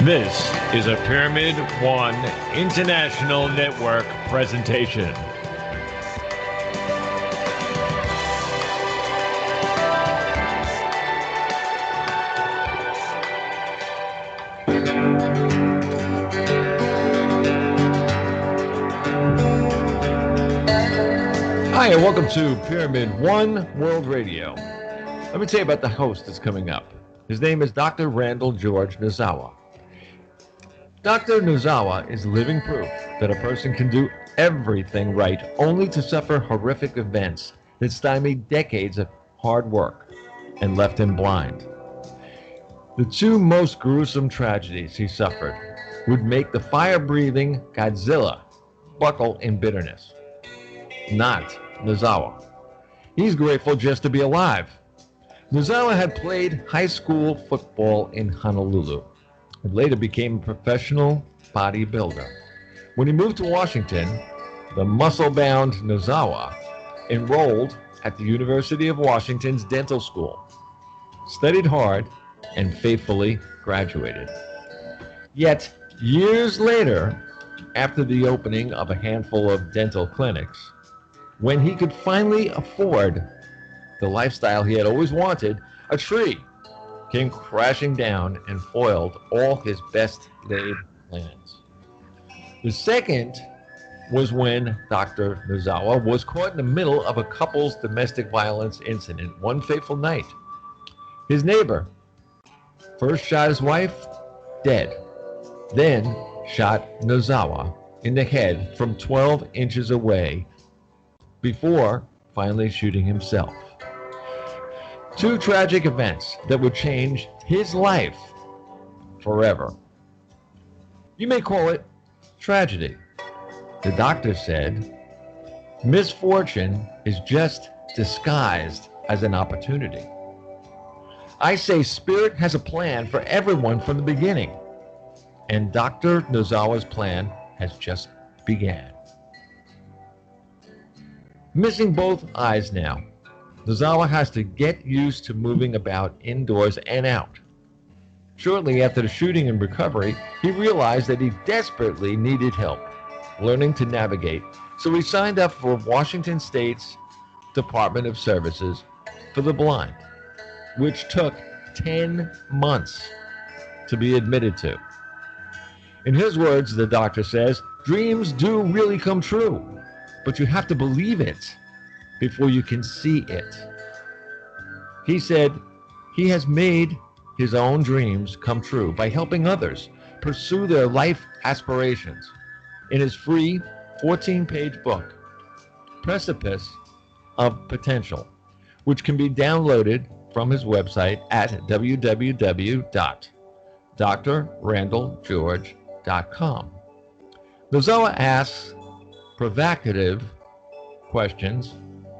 This is a Pyramid One International Network presentation. Hi, and welcome to Pyramid One World Radio. Let me tell you about the host that's coming up. His name is Dr. Randall George Nozawa. Dr. Nozawa is living proof that a person can do everything right only to suffer horrific events that stymied decades of hard work and left him blind. The two most gruesome tragedies he suffered would make the fire-breathing Godzilla buckle in bitterness. Not Nozawa. He's grateful just to be alive. Nozawa had played high school football in Honolulu and later became a professional bodybuilder. When he moved to Washington, the muscle-bound Nozawa enrolled at the University of Washington's dental school, studied hard, and faithfully graduated. Yet, years later, after the opening of a handful of dental clinics, when he could finally afford the lifestyle he had always wanted, a tree came crashing down and foiled all his best laid plans. The second was when Dr. Nozawa was caught in the middle of a couple's domestic violence incident one fateful night. His neighbor first shot his wife dead, then shot Nozawa in the head from 12 inches away before finally shooting himself. Two tragic events that would change his life forever. You may call it tragedy. The doctor said, misfortune is just disguised as an opportunity. I say Spirit has a plan for everyone from the beginning, and Dr. Nozawa's plan has just began. Missing both eyes now, Nozawa has to get used to moving about indoors and out. Shortly after the shooting and recovery, he realized that he desperately needed help learning to navigate, so he signed up for Washington State's Department of Services for the Blind, which took 10 months to be admitted to. In his words, the doctor says, dreams do really come true, but you have to believe it before you can see it. He said he has made his own dreams come true by helping others pursue their life aspirations in his free 14-page book, Precipice of Potential, which can be downloaded from his website at www.drrandallgeorge.com. Nozawa asks provocative questions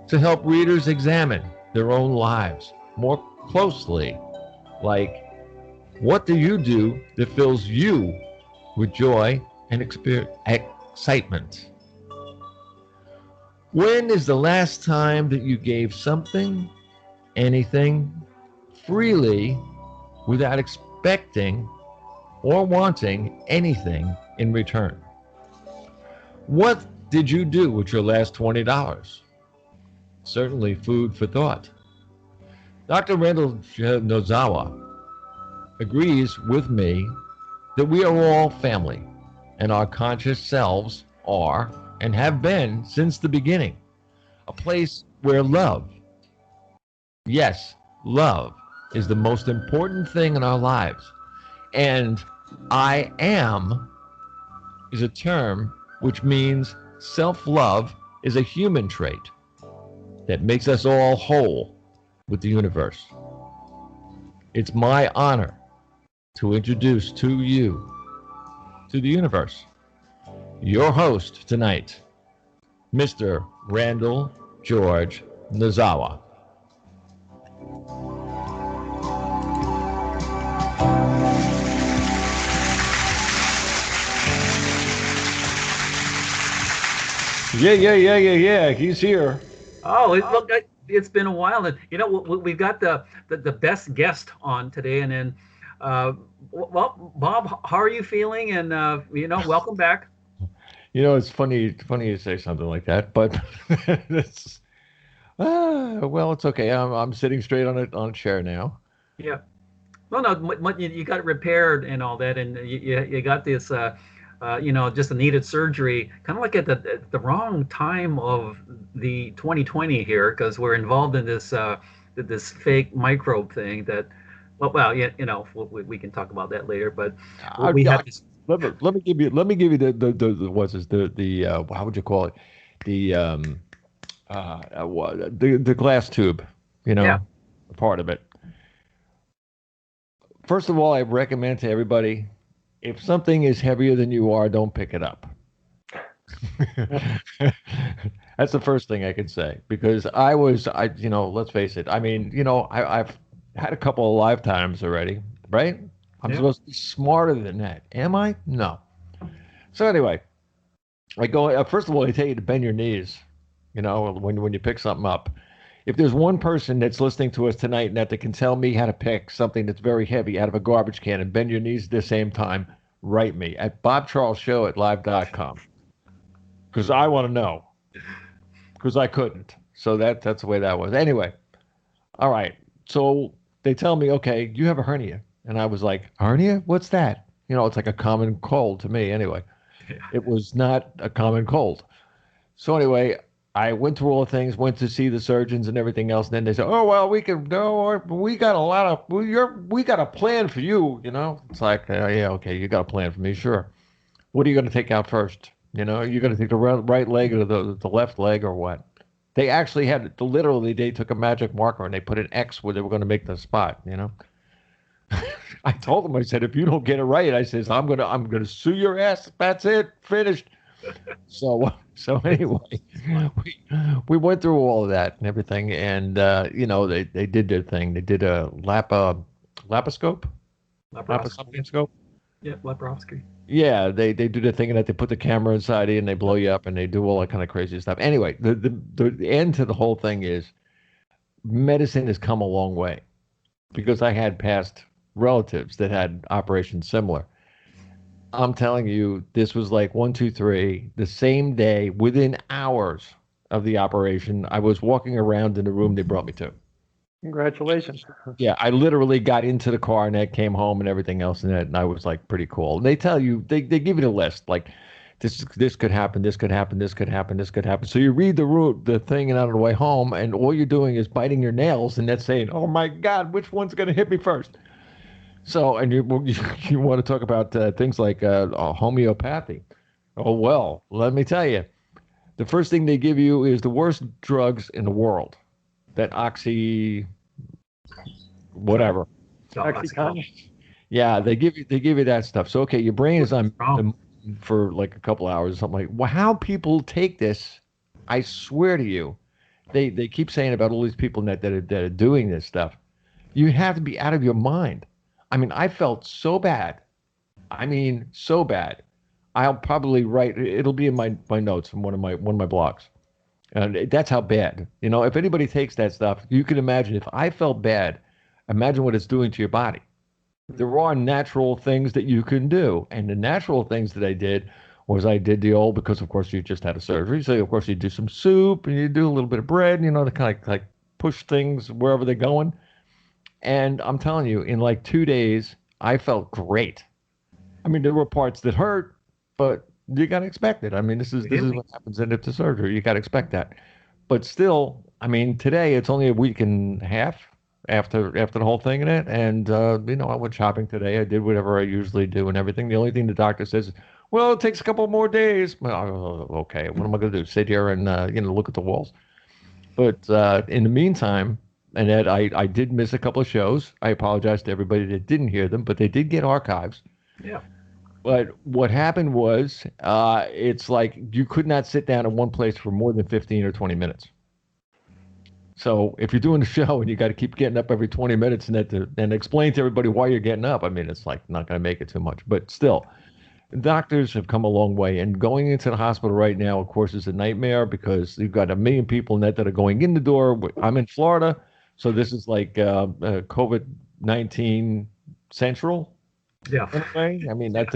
to help readers examine their own lives more closely, like, what do you do that fills you with joy and excitement? When is the last time that you gave something, anything, freely without expecting or wanting anything in return? What did you do with your last $20? Certainly food for thought. Dr. Randall Nozawa agrees with me that we are all family, and our conscious selves are and have been since the beginning a place where love, yes, love is the most important thing in our lives. And I am is a term which means self-love is a human trait that makes us all whole with the universe. It's my honor to introduce to you, to the universe, your host tonight, Mr. Randall George Nozawa. Yeah. He's here. Oh, look, it's been a while, and we've got the best guest on today, and then Well, Bob, how are you feeling? And welcome back. It's funny you say something like that, but it's well, it's okay. I'm sitting straight on a chair now. Yeah. Well, no, you got it repaired and all that, and you got this, just a needed surgery, kind of like at the wrong time of the 2020 here, because we're involved in this fake microbe thing that, well, yeah, we can talk about that later, but we I, had this. let me give you the what's this the how would you call it the what the glass tube, Yeah. part of it. First of all, I recommend to everybody, if something is heavier than you are, don't pick it up. That's the first thing I can say because let's face it. I mean, I've had a couple of lifetimes already, right? I'm Yeah. supposed to be smarter than that. Am I? No. So anyway, I go. First of all, I tell you to bend your knees. When you pick something up. If there's one person that's listening to us tonight that can tell me how to pick something that's very heavy out of a garbage can and bend your knees at the same time, write me at bobcharlesshow@live.com because I want to know because I couldn't. So that's the way that was. Anyway, all right. So they tell me, okay, you have a hernia, and I was like, hernia? What's that? It's like a common cold to me. Anyway, it was not a common cold. So anyway, I went through all the things, went to see the surgeons and everything else, and then they said, "Oh well, we can no, we got a lot of we got a plan for you." It's like, yeah, okay, you got a plan for me, sure. What are you going to take out first? You're going to take the right leg or the left leg or what? They actually had literally they took a magic marker and they put an X where they were going to make the spot. I told them, I said, if you don't get it right, I says I'm gonna sue your ass. That's it, finished. So anyway, we went through all of that and everything, and they did their thing. They did a laparoscope, Laparoscopy. laparoscope. Yeah, laparoscopy. Yeah, they do the thing and that they put the camera inside you and they blow you up and they do all that kind of crazy stuff. Anyway, the end to the whole thing is medicine has come a long way because I had past relatives that had operations similar. I'm telling you, this was like one, two, three, the same day, within hours of the operation. I was walking around in the room they brought me to. Congratulations. Yeah, I literally got into the car and I came home and everything else and I was like pretty cool. And they tell you, they give you the list, like this could happen, this could happen, this could happen, this could happen. So you read the thing and on the way home, and all you're doing is biting your nails and that's saying, "Oh my God, which one's going to hit me first?" So, and you want to talk about things like homeopathy. Oh, well, let me tell you, the first thing they give you is the worst drugs in the world. That oxy, whatever. Oh, that's cool. Oxycontin. Yeah, they give you that stuff. So, okay, your brain is on Wrong. for like a couple hours or something like. Well, how people take this, I swear to you, they keep saying about all these people that are doing this stuff. You have to be out of your mind. I mean, I felt so bad. I mean, so bad. I'll probably write. It'll be in my notes from one of my blogs. And that's how bad. If anybody takes that stuff, you can imagine. If I felt bad, imagine what it's doing to your body. There are natural things that you can do, and the natural things that I did was I did the old because of course you just had a surgery, so of course you do some soup and you do a little bit of bread, to kind of like push things wherever they're going. And I'm telling you, in like 2 days, I felt great. I mean, there were parts that hurt, but you got to expect it. I mean, this is Really? what happens in the surgery. You got to expect that. But still, I mean, today it's only a week and a half after the whole thing in it, and I went shopping today. I did whatever I usually do and everything. The only thing the doctor says is, "Well, it takes a couple more days." Well, okay, what am I going to do? Sit here and look at the walls? But in the meantime, and Ed, I did miss a couple of shows. I apologize to everybody that didn't hear them, but they did get archives. Yeah. But what happened was, it's like you could not sit down in one place for more than 15 or 20 minutes. So if you're doing a show and you got to keep getting up every 20 minutes and explain to everybody why you're getting up, I mean, it's like not going to make it too much. But still, doctors have come a long way. And going into the hospital right now, of course, is a nightmare because you've got a million people in that are going in the door. I'm in Florida, so this is like COVID-19 central. Yeah. in a way. I mean, that's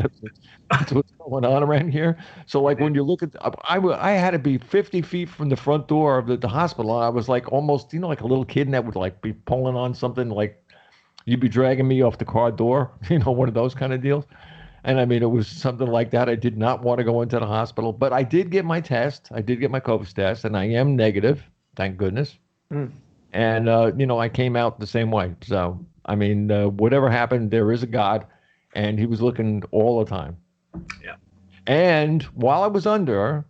what's going on around here. So, like, when you look at, I had to be 50 feet from the front door of the hospital. I was like almost, like a little kid, and that would like be pulling on something, like you'd be dragging me off the car door, one of those kind of deals. And I mean, it was something like that. I did not want to go into the hospital, but I did get my test. I did get my COVID test, and I am negative, thank goodness. Mm. And, I came out the same way. So, I mean, whatever happened, there is a God, and he was looking all the time. Yeah. And while I was under,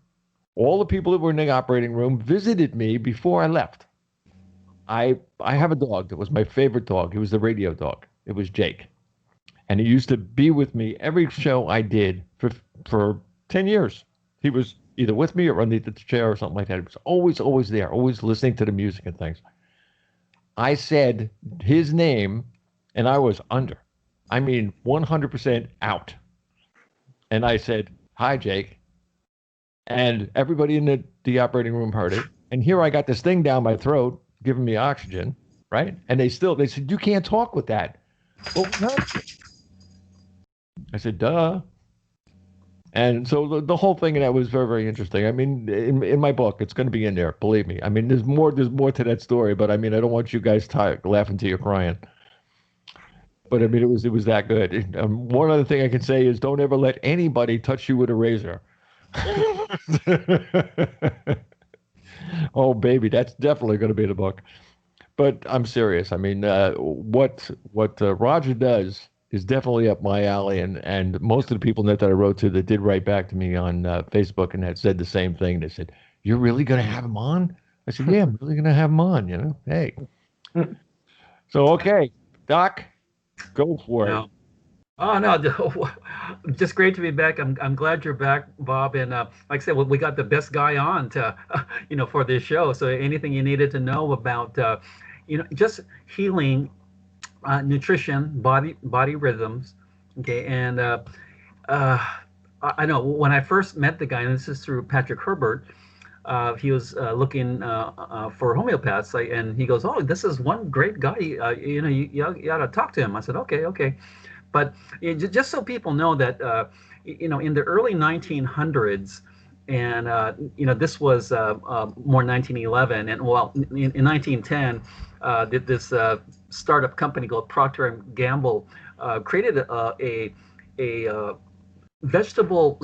all the people that were in the operating room visited me before I left. I have a dog that was my favorite dog. He was the radio dog. It was Jake. And he used to be with me every show I did for 10 years. He was either with me or underneath the chair or something like that. He was always there, always listening to the music and things. I said his name and I was under. I mean, 100% out. And I said, "Hi, Jake." And everybody in the operating room heard it. And here I got this thing down my throat giving me oxygen, right? And they said, "You can't talk with that." Well, no. I said, "Duh." And so the whole thing, and that was very, very interesting. I mean, in my book, it's going to be in there. Believe me. I mean, there's more to that story, but I mean, I don't want you guys laughing till you're crying. But I mean, it was that good. One other thing I can say is, don't ever let anybody touch you with a razor. Oh, baby, that's definitely going to be in the book. But I'm serious. I mean, what Roger does is definitely up my alley, and most of the people that I wrote to that did write back to me on Facebook and had said the same thing. They said, "You're really going to have him on?" I said, "Yeah, I'm really going to have him on. Hey." So okay, Doc, go for it. No. Oh no, just great to be back. I'm glad you're back, Bob. And like I said, we got the best guy on to, for this show. So anything you needed to know about, just healing, nutrition, body rhythms. Okay, and uh, I know when I first met the guy, and this is through Patrick Herbert. He was looking for homeopaths, and he goes, "Oh, this is one great guy. You ought to talk to him." I said, "Okay, okay." But just so people know that, in the early 1900s, and this was more 1911, and well, in 1910, this startup company called Procter and Gamble created a vegetable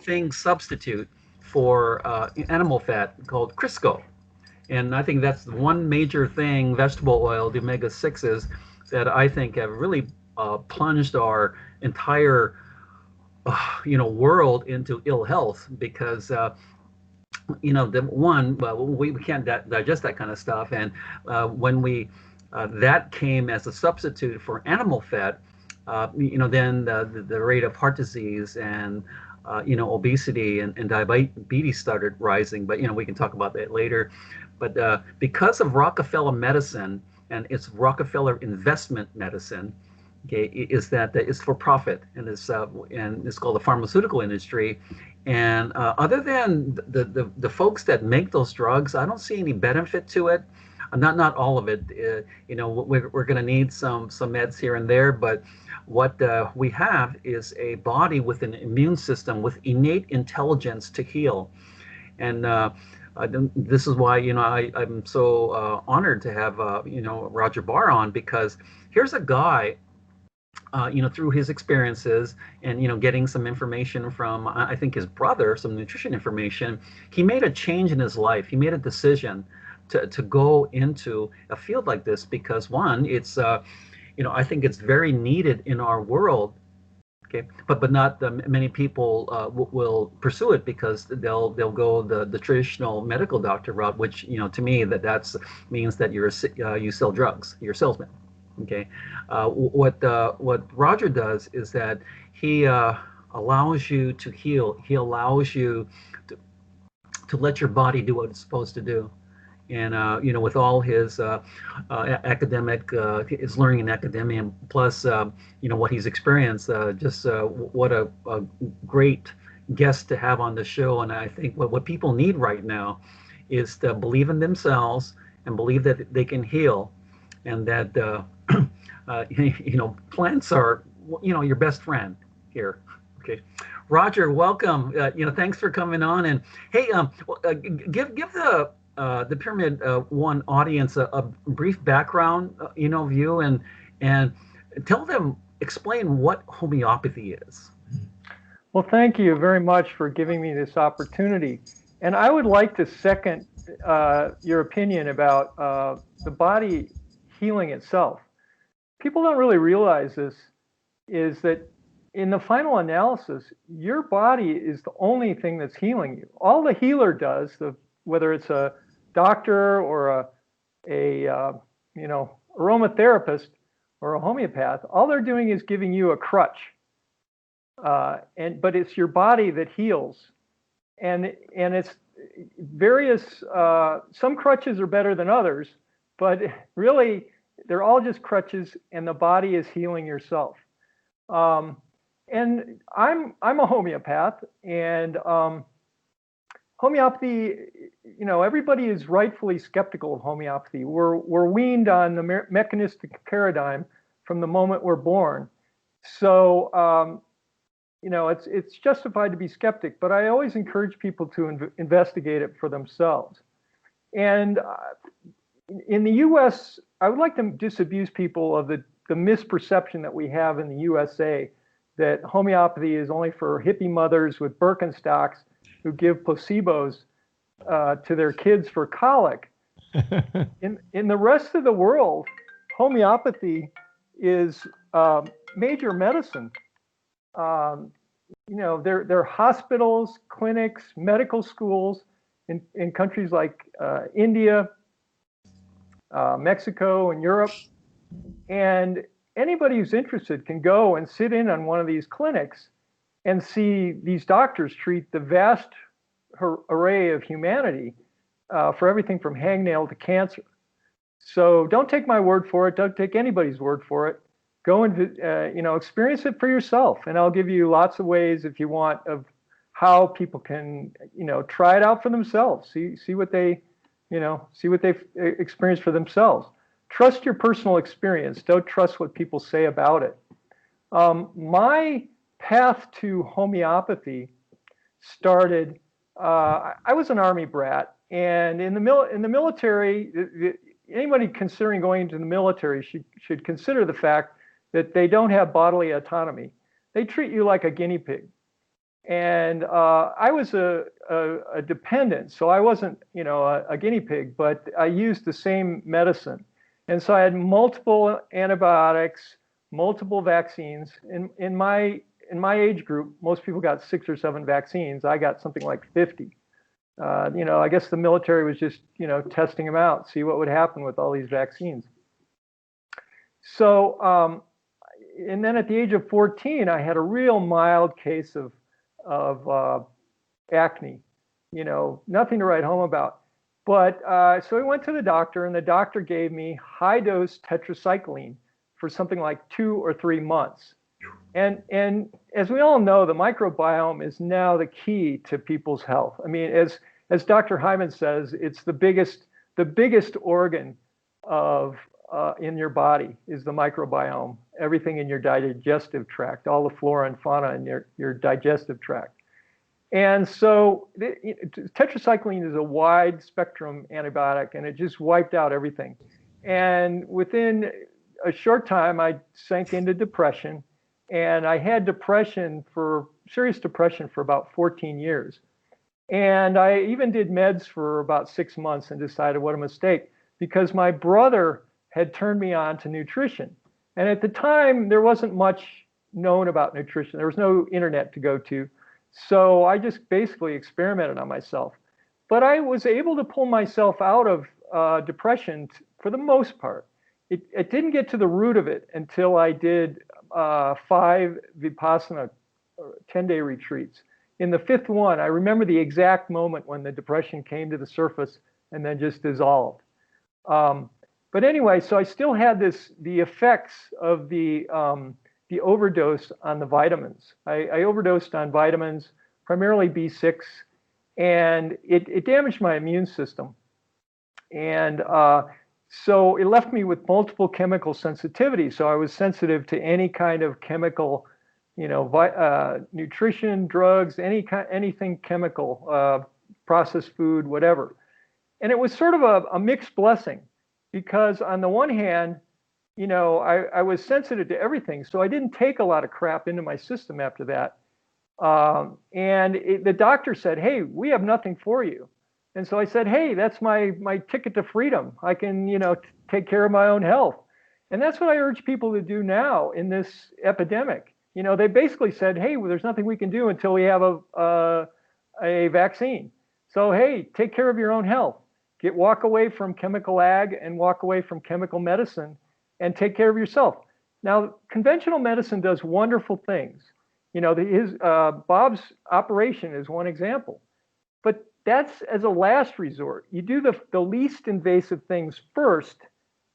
thing substitute for animal fat called Crisco. And I think that's one major thing, vegetable oil, the omega 6s, that I think have really plunged our entire world into ill health because the one, well, we can't digest that kind of stuff, and when we that came as a substitute for animal fat, then the rate of heart disease and obesity and diabetes started rising. But we can talk about that later. But because of Rockefeller medicine and it's Rockefeller investment medicine, okay, is that it's for profit and it's called the pharmaceutical industry. And other than the folks that make those drugs, I don't see any benefit to it. Not all of it. We're going to need some meds here and there, but what we have is a body with an immune system with innate intelligence to heal. And this is why I'm so honored to have Roger Barr on, because here's a guy through his experiences and getting some information from I think his brother, some nutrition information. He made a change in his life. He made a decision to go into a field like this because one, it's I think it's very needed in our world. Okay, but not many people will pursue it because they'll go the traditional medical doctor route, which to me that's means that you sell drugs, you're a salesman. Okay, what Roger does is that he allows you to heal. He allows you to let your body do what it's supposed to do. And with all his academic, his learning in academia, plus what he's experienced, just what a great guest to have on the show. And I think what people need right now is to believe in themselves and believe that they can heal, and that plants are your best friend here. Okay, Roger, welcome. Thanks for coming on. And hey, give the Pyramid One audience a brief background, view, and tell them, explain what homeopathy is. Well, thank you very much for giving me this opportunity. And I would like to second your opinion about the body healing itself. People don't really realize this, is that in the final analysis, your body is the only thing that's healing you. All the healer does, whether it's a doctor or a aromatherapist or a homeopath, all they're doing is giving you a crutch. But it's your body that heals, and it's various. Some crutches are better than others, but really they're all just crutches, and the body is healing yourself. And I'm a homeopath, and homeopathy. Everybody is rightfully skeptical of homeopathy. We're weaned on the mechanistic paradigm from the moment we're born, so. It's justified to be skeptic, but I always encourage people to investigate it for themselves. And in the U.S., I would like to disabuse people of the misperception that we have in the USA that homeopathy is only for hippie mothers with Birkenstocks who give placebos to their kids for colic. In the rest of the world, homeopathy is major medicine. There are hospitals, clinics, medical schools in countries like India, Mexico, and Europe. And anybody who's interested can go and sit in on one of these clinics and see these doctors treat the vast array of humanity for everything from hangnail to cancer. So don't take my word for it. Don't take anybody's word for it. Go and experience it for yourself, and I'll give you lots of ways, if you want, of how people can try it out for themselves. See what they experience for themselves. Trust your personal experience. Don't trust what people say about it. My path to homeopathy started. I was an Army brat, and in the military, anybody considering going into the military should consider the fact that they don't have bodily autonomy. They treat you like a guinea pig. And I was a dependent, so I wasn't, a guinea pig, but I used the same medicine. And so I had multiple antibiotics, multiple vaccines. In my age group, most people got 6 or 7 vaccines. I got something like 50. I guess the military was just, testing them out, see what would happen with all these vaccines. So, and then at the age of 14, I had a real mild case of acne, nothing to write home about. But so I went to the doctor, and the doctor gave me high-dose tetracycline for something like 2 or 3 months. And as we all know, the microbiome is now the key to people's health. I mean, as Dr. Hyman says, it's the biggest organ of in your body is the microbiome. Everything in your digestive tract, all the flora and fauna in your digestive tract. And so tetracycline is a wide spectrum antibiotic, and it just wiped out everything. And within a short time, I sank into depression, and I had serious depression for about 14 years. And I even did meds for about 6 months and decided what a mistake, because my brother had turned me on to nutrition. And at the time, there wasn't much known about nutrition. There was no internet to go to. So I just basically experimented on myself. But I was able to pull myself out of depression for the most part. It didn't get to the root of it until I did 5 Vipassana 10-day retreats. In the 5th one, I remember the exact moment when the depression came to the surface and then just dissolved. But anyway, so I still had the effects of the overdose on the vitamins. I overdosed on vitamins, primarily B6, and it damaged my immune system. And So it left me with multiple chemical sensitivities. So I was sensitive to any kind of chemical, nutrition, drugs, anything chemical, processed food, whatever. And it was sort of a mixed blessing because on the one hand, I was sensitive to everything. So I didn't take a lot of crap into my system after that. The doctor said, "Hey, we have nothing for you." And so I said, "Hey, that's my ticket to freedom. I can, take care of my own health." And that's what I urge people to do now in this epidemic. They basically said, "Hey, well, there's nothing we can do until we have a vaccine. So, hey, take care of your own health. Walk away from chemical ag and walk away from chemical medicine and take care of yourself." Now, conventional medicine does wonderful things. Bob's operation is one example, but that's as a last resort. You do the least invasive things first,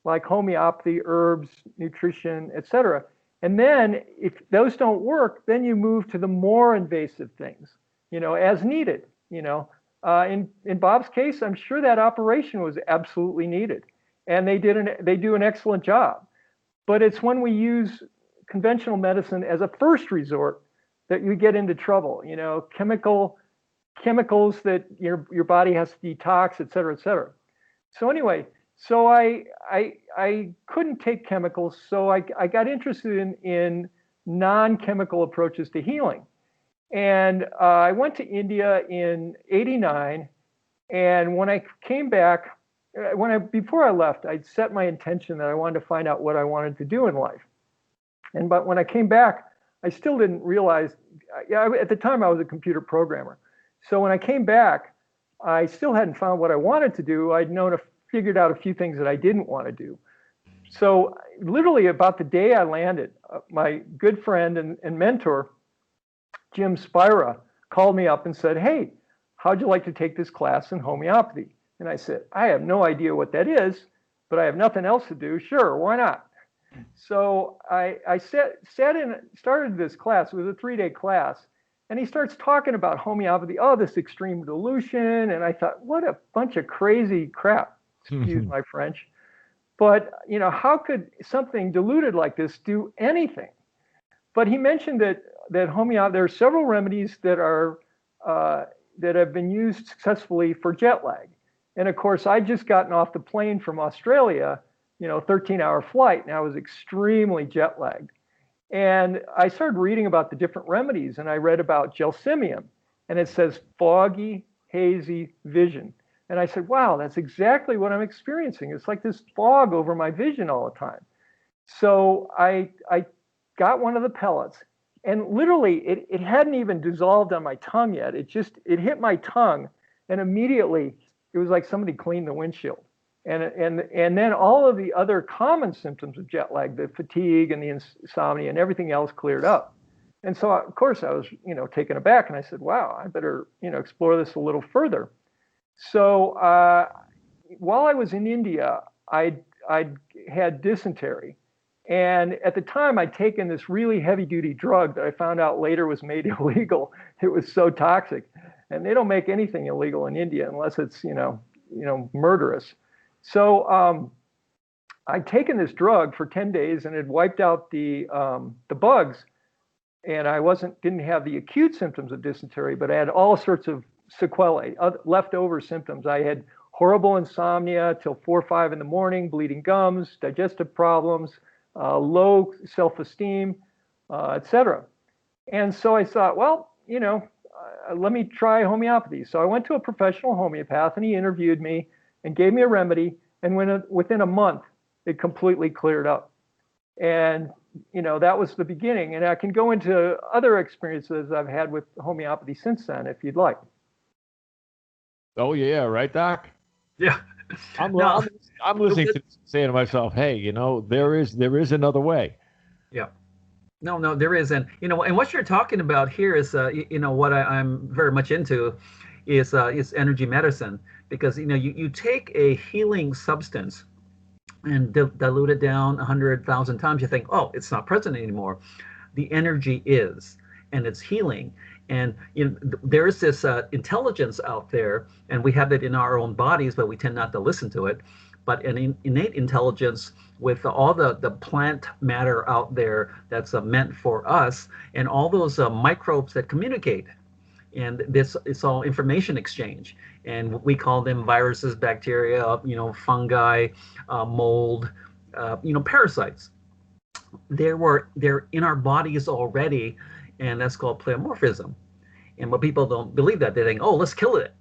like homeopathy, herbs, nutrition, etc. And then if those don't work, then you move to the more invasive things, as needed. In Bob's case, I'm sure that operation was absolutely needed, and they do an excellent job. But it's when we use conventional medicine as a first resort that you get into trouble. Chemicals that your body has to detox, et cetera, et cetera. So anyway, so I couldn't take chemicals, so I got interested in non-chemical approaches to healing. And I went to India in '89, and when I came back, before I left, I'd set my intention that I wanted to find out what I wanted to do in life. But when I came back, I still didn't realize. At the time, I was a computer programmer. So when I came back, I still hadn't found what I wanted to do. I'd figured out a few things that I didn't want to do. So literally about the day I landed, my good friend and mentor, Jim Spira, called me up and said, "Hey, how'd you like to take this class in homeopathy?" And I said, "I have no idea what that is, but I have nothing else to do. Sure, why not?" So I started this class. It was a 3-day class. And he starts talking about homeopathy, this extreme dilution. And I thought, what a bunch of crazy crap, excuse my French. But, how could something diluted like this do anything? But he mentioned that there are several remedies that have been used successfully for jet lag. And of course, I'd just gotten off the plane from Australia, 13-hour flight, and I was extremely jet lagged. And I started reading about the different remedies, and I read about gelsemium, and it says foggy, hazy vision. And I said, wow, that's exactly what I'm experiencing. It's like this fog over my vision all the time. So I got one of the pellets, and literally it hadn't even dissolved on my tongue yet. It hit my tongue, and immediately it was like somebody cleaned the windshield. And then all of the other common symptoms of jet lag, the fatigue and the insomnia and everything else cleared up. And so, of course, I was, taken aback, and I said, wow, I better, explore this a little further. So while I was in India, I'd had dysentery. And at the time, I'd taken this really heavy-duty drug that I found out later was made illegal. It was so toxic. And they don't make anything illegal in India unless it's, murderous. So I'd taken this drug for 10 days and it wiped out the bugs. And I didn't have the acute symptoms of dysentery, but I had all sorts of sequelae, leftover symptoms. I had horrible insomnia till 4 or 5 in the morning, bleeding gums, digestive problems, low self-esteem, etc. And so I thought, well, let me try homeopathy. So I went to a professional homeopath, and he interviewed me and gave me a remedy. And within a month, it completely cleared up. And that was the beginning. And I can go into other experiences I've had with homeopathy since then, if you'd like. Oh yeah, right, Doc? Yeah. I'm listening to this, saying to myself, hey, there is another way. Yeah. No, there is. And, and what you're talking about here is, what I'm very much into is energy medicine, because, you take a healing substance and dilute it down 100,000 times. You think, oh, it's not present anymore. The energy is, and it's healing. And there is this intelligence out there, and we have it in our own bodies, but we tend not to listen to it. but an innate intelligence with all the plant matter out there that's meant for us, and all those microbes that communicate. And this it's all information exchange, and we call them viruses, bacteria, fungi, mold, parasites. They're in our bodies already, and that's called pleomorphism. And but people don't believe that. They think, oh, let's kill it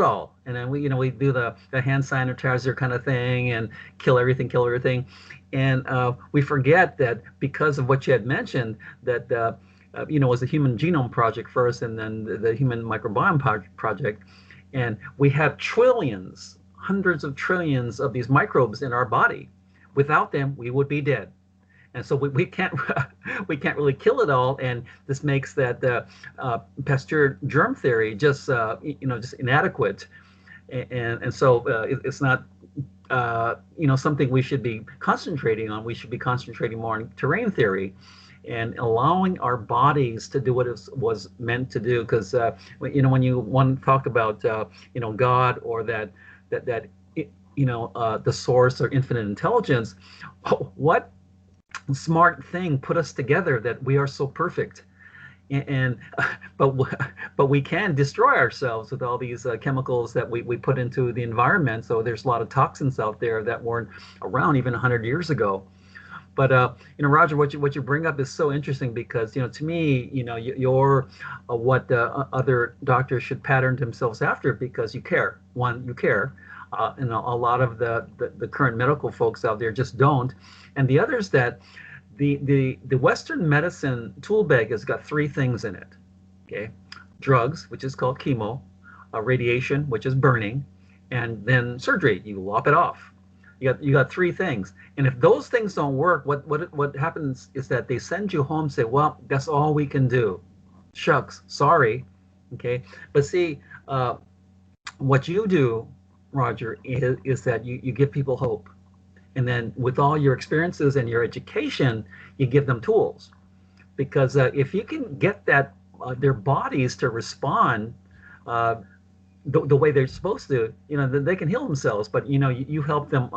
all. And then we do the hand sanitizer kind of thing and kill everything. And we forget that because of what you had mentioned, that it was the Human Genome Project first, and then the Human Microbiome Project, and we have trillions, hundreds of trillions of these microbes in our body. Without them, we would be dead. And so we can't we can't really kill it all, and this makes that Pasteur germ theory just just inadequate, and so it's not something we should be concentrating on. We should be concentrating more on terrain theory, and allowing our bodies to do what it was meant to do. Because when you want to talk about God, or that the source or infinite intelligence, what smart thing put us together that we are so perfect, but we can destroy ourselves with all these chemicals that we put into the environment. So there's a lot of toxins out there that weren't around even 100 years ago. But Roger, what you bring up is so interesting, because to me, you're what other doctors should pattern themselves after, because you care. One, you care. And a lot of the current medical folks out there just don't. And the other is that the Western medicine tool bag has got three things in it. Okay, drugs, which is called chemo, radiation, which is burning, and then surgery. You lop it off. You got three things. And if those things don't work, what happens is that they send you home and say, well, that's all we can do. Shucks, sorry. Okay, but see, what you do, Roger, is that you give people hope. And then with all your experiences and your education, you give them tools. Because if you can get their bodies to respond the way they're supposed to, then they can heal themselves. But you help them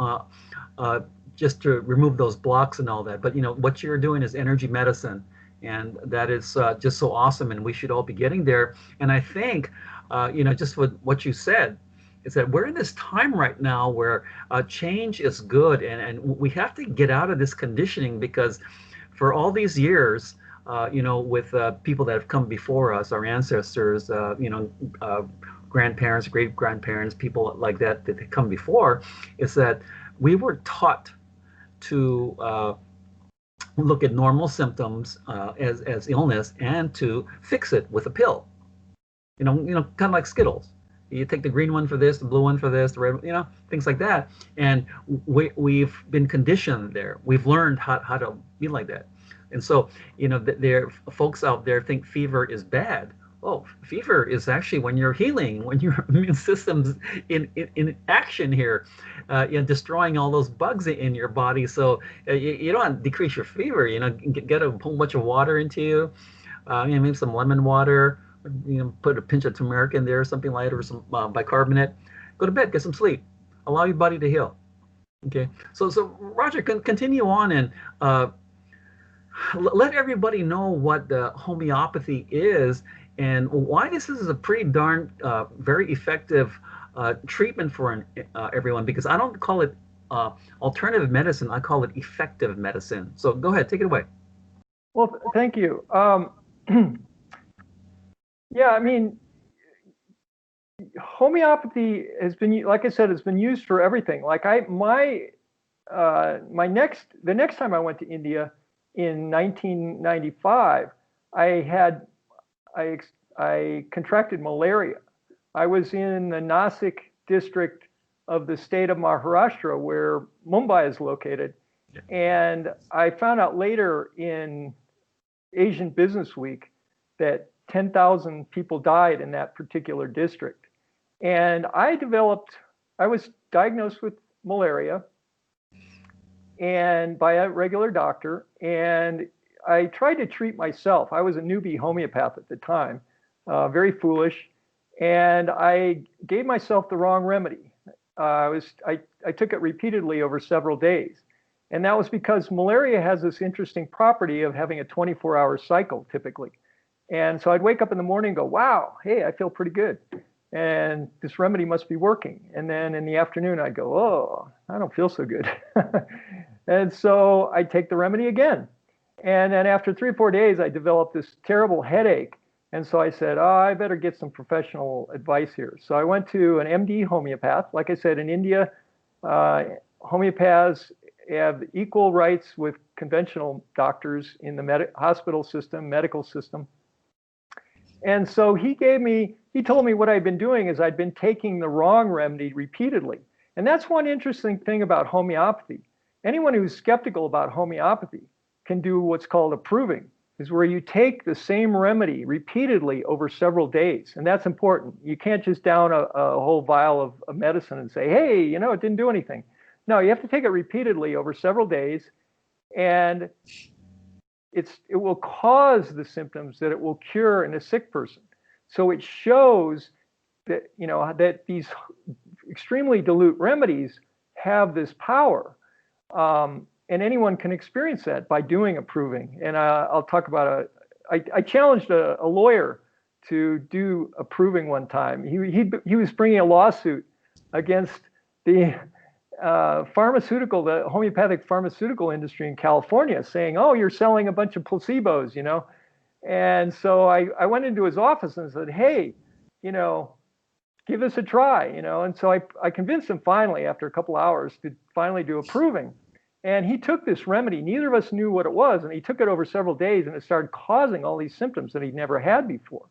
just to remove those blocks and all that. But what you're doing is energy medicine, and that is just so awesome. And we should all be getting there. And I think, just with what you said, is that we're in this time right now where change is good, and we have to get out of this conditioning, because for all these years, with people that have come before us, our ancestors, grandparents, great grandparents, people like that come before, is that we were taught to look at normal symptoms as illness, and to fix it with a pill. Kind of like Skittles. You take the green one for this, the blue one for this, the red, things like that. And we've been conditioned there. We've learned how to be like that. And so, there folks out there think fever is bad. Oh, fever is actually when you're healing, when your immune system's in action here, destroying all those bugs in your body. So you don't decrease your fever. Get a whole bunch of water into you, maybe some lemon water. Put a pinch of turmeric in there, or something light, or some bicarbonate. Go to bed, get some sleep. Allow your body to heal. Okay. So Roger, continue on, and let everybody know what the homeopathy is, and why this is a pretty darn very effective treatment for everyone. Because I don't call it alternative medicine, I call it effective medicine. So go ahead, take it away. Well, thank you. Yeah, I mean, homeopathy has been, like I said, has been used for everything. Like the next time I went to India in 1995, I contracted malaria. I was in the Nasik district of the state of Maharashtra, where Mumbai is located, and I found out later in Asian Business Week that 10,000 people died in that particular district. And I was diagnosed with malaria, and by a regular doctor, and I tried to treat myself. I was a newbie homeopath at the time, very foolish, and I gave myself the wrong remedy. I took it repeatedly over several days. And that was because malaria has this interesting property of having a 24-hour cycle typically. And so I'd wake up in the morning and go, wow, hey, I feel pretty good. And this remedy must be working. And then in the afternoon, I'd go, oh, I don't feel so good. And so I'd take the remedy again. And then after 3 or 4 days, I developed this terrible headache. And so I said, oh, I better get some professional advice here. So I went to an MD homeopath. Like I said, in India, homeopaths have equal rights with conventional doctors in the hospital system, medical system. And so he told me what I'd been doing is I'd been taking the wrong remedy repeatedly. And that's one interesting thing about homeopathy. Anyone who's skeptical about homeopathy can do what's called approving, is where you take the same remedy repeatedly over several days. And that's important. You can't just down a whole vial of medicine and say, hey, you know, it didn't do anything. No, you have to take it repeatedly over several days, and it will cause the symptoms that it will cure in a sick person. So it shows that, you know, that these extremely dilute remedies have this power. And anyone can experience that by doing approving. And I'll talk about I challenged a lawyer to do approving one time. He was bringing a lawsuit against the the homeopathic pharmaceutical industry in California, saying, oh, you're selling a bunch of placebos, you know. And so I went into his office and said, hey, you know, give this a try, you know. And so I convinced him finally, after a couple hours, to finally do approving. And he took this remedy. Neither of us knew what it was. And he took it over several days, and it started causing all these symptoms that he'd never had before.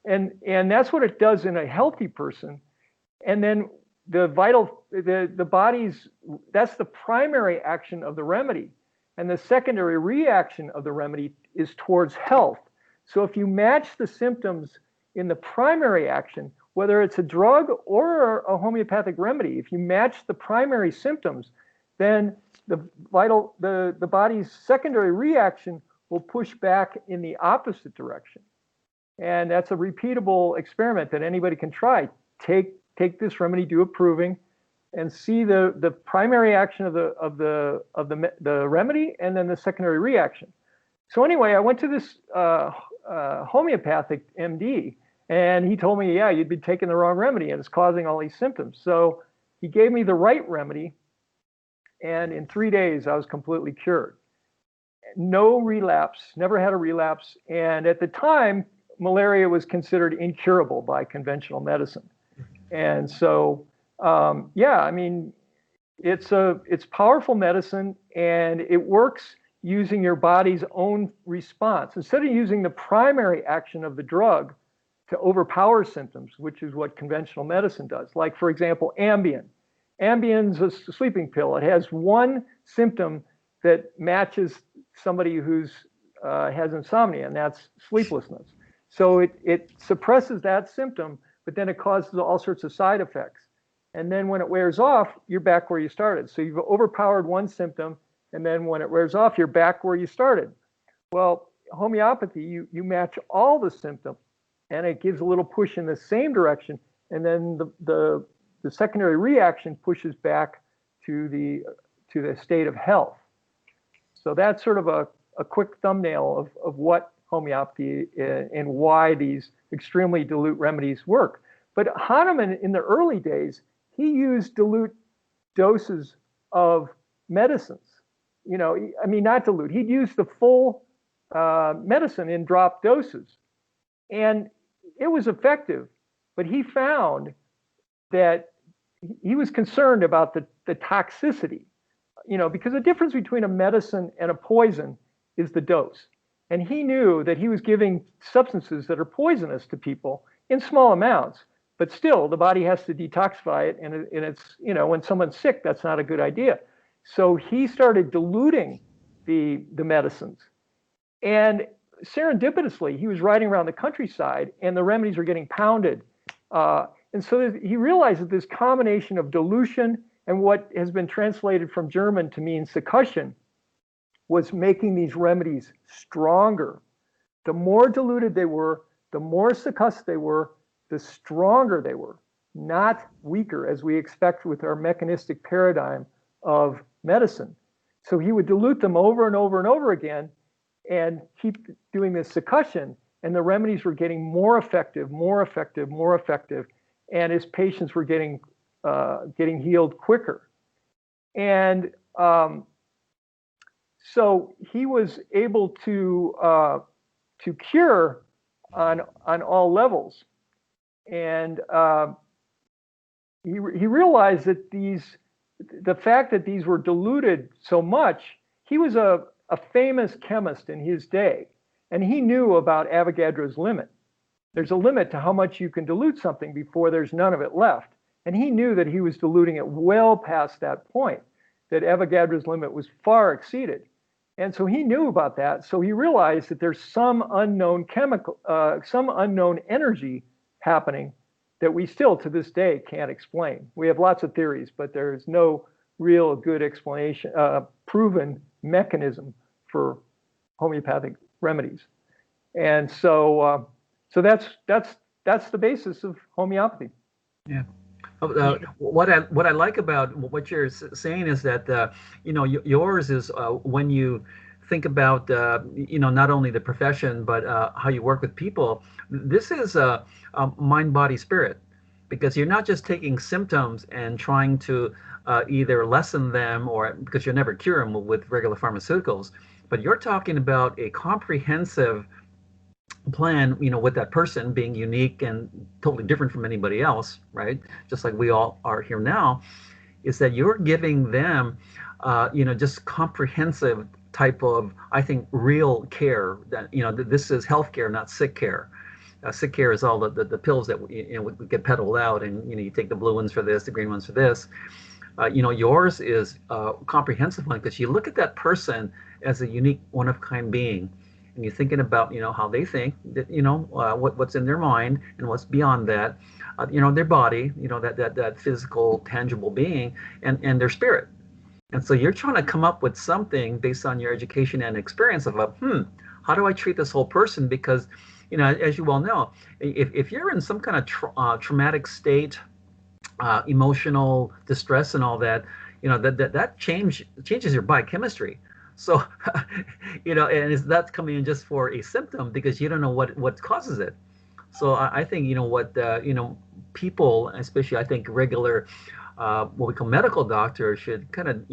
And that's what it does in a healthy person. And then the body's, that's the primary action of the remedy. And the secondary reaction of the remedy is towards health. So if you match the symptoms in the primary action, whether it's a drug or a homeopathic remedy, if you match the primary symptoms, then the body's secondary reaction will push back in the opposite direction. And that's a repeatable experiment that anybody can try. Take this remedy, do approving, and see the primary action of the remedy, and then the secondary reaction. So anyway, I went to this homeopathic MD, and he told me, yeah, you'd been taking the wrong remedy, and it's causing all these symptoms. So he gave me the right remedy, and in 3 days, I was completely cured. No relapse, never had a relapse. And at the time, malaria was considered incurable by conventional medicine. And so, yeah, I mean, it's powerful medicine, and it works using your body's own response. Instead of using the primary action of the drug to overpower symptoms, which is what conventional medicine does. Like, for example, Ambien. Ambien's a sleeping pill. It has one symptom that matches somebody who's has insomnia, and that's sleeplessness. So it suppresses that symptom, but then it causes all sorts of side effects. And then when it wears off, you're back where you started. So you've overpowered one symptom, and then when it wears off, you're back where you started. Well, homeopathy, you match all the symptoms, and it gives a little push in the same direction, and then the secondary reaction pushes back to the state of health. So that's sort of a quick thumbnail of what homeopathy and why these extremely dilute remedies work. But Hahnemann, in the early days, he used dilute doses of medicines. You know, I mean, not dilute. He'd use the full medicine in drop doses. And it was effective, but he found that he was concerned about the toxicity, you know, because the difference between a medicine and a poison is the dose. And he knew that he was giving substances that are poisonous to people in small amounts, but still the body has to detoxify it. And it's, you know, when someone's sick, that's not a good idea. So he started diluting the medicines. And serendipitously, he was riding around the countryside, and the remedies were getting pounded. And so he realized that this combination of dilution and what has been translated from German to mean succussion was making these remedies stronger. The more diluted they were, the more succussed they were, the stronger they were. not weaker, as we expect with our mechanistic paradigm of medicine. So he would dilute them over and over and over again and keep doing this succussion, and the remedies were getting more effective, more effective, more effective, and his patients were getting healed quicker. And so he was able to cure on all levels. And he realized that the fact that these were diluted so much, he was a famous chemist in his day, and he knew about Avogadro's limit. There's a limit to how much you can dilute something before there's none of it left. And he knew that he was diluting it well past that point, that Avogadro's limit was far exceeded. And so he knew about that. So he realized that there's some unknown some unknown energy happening that we still to this day can't explain. We have lots of theories, but there's no real good explanation, proven mechanism for homeopathic remedies. And so that's the basis of homeopathy. Yeah. What I like about what you're saying is that yours is when you think about not only the profession but how you work with people. This is a mind, body, spirit, because you're not just taking symptoms and trying to either lessen them, or because you'll never cure them with regular pharmaceuticals, but you're talking about a comprehensive plan, with that person being unique and totally different from anybody else, right? Just like we all are here now, is that you're giving them, just comprehensive type of, I think, real care. That this is healthcare, not sick care. Sick care is all the pills that we get peddled out, and you take the blue ones for this, the green ones for this. Yours is a comprehensive one, because you look at that person as a unique, one-of-kind being, and you're thinking about how they think, that what's in their mind and what's beyond that, their body, that physical, tangible being, and their spirit. And so you're trying to come up with something based on your education and experience of how do I treat this whole person? Because as you well know, if you're in some kind of traumatic state, emotional distress and all that, that changes your biochemistry. So, and that's coming in just for a symptom, because you don't know what causes it. So I think, what, people, especially I think regular, what we call medical doctors, should kind of,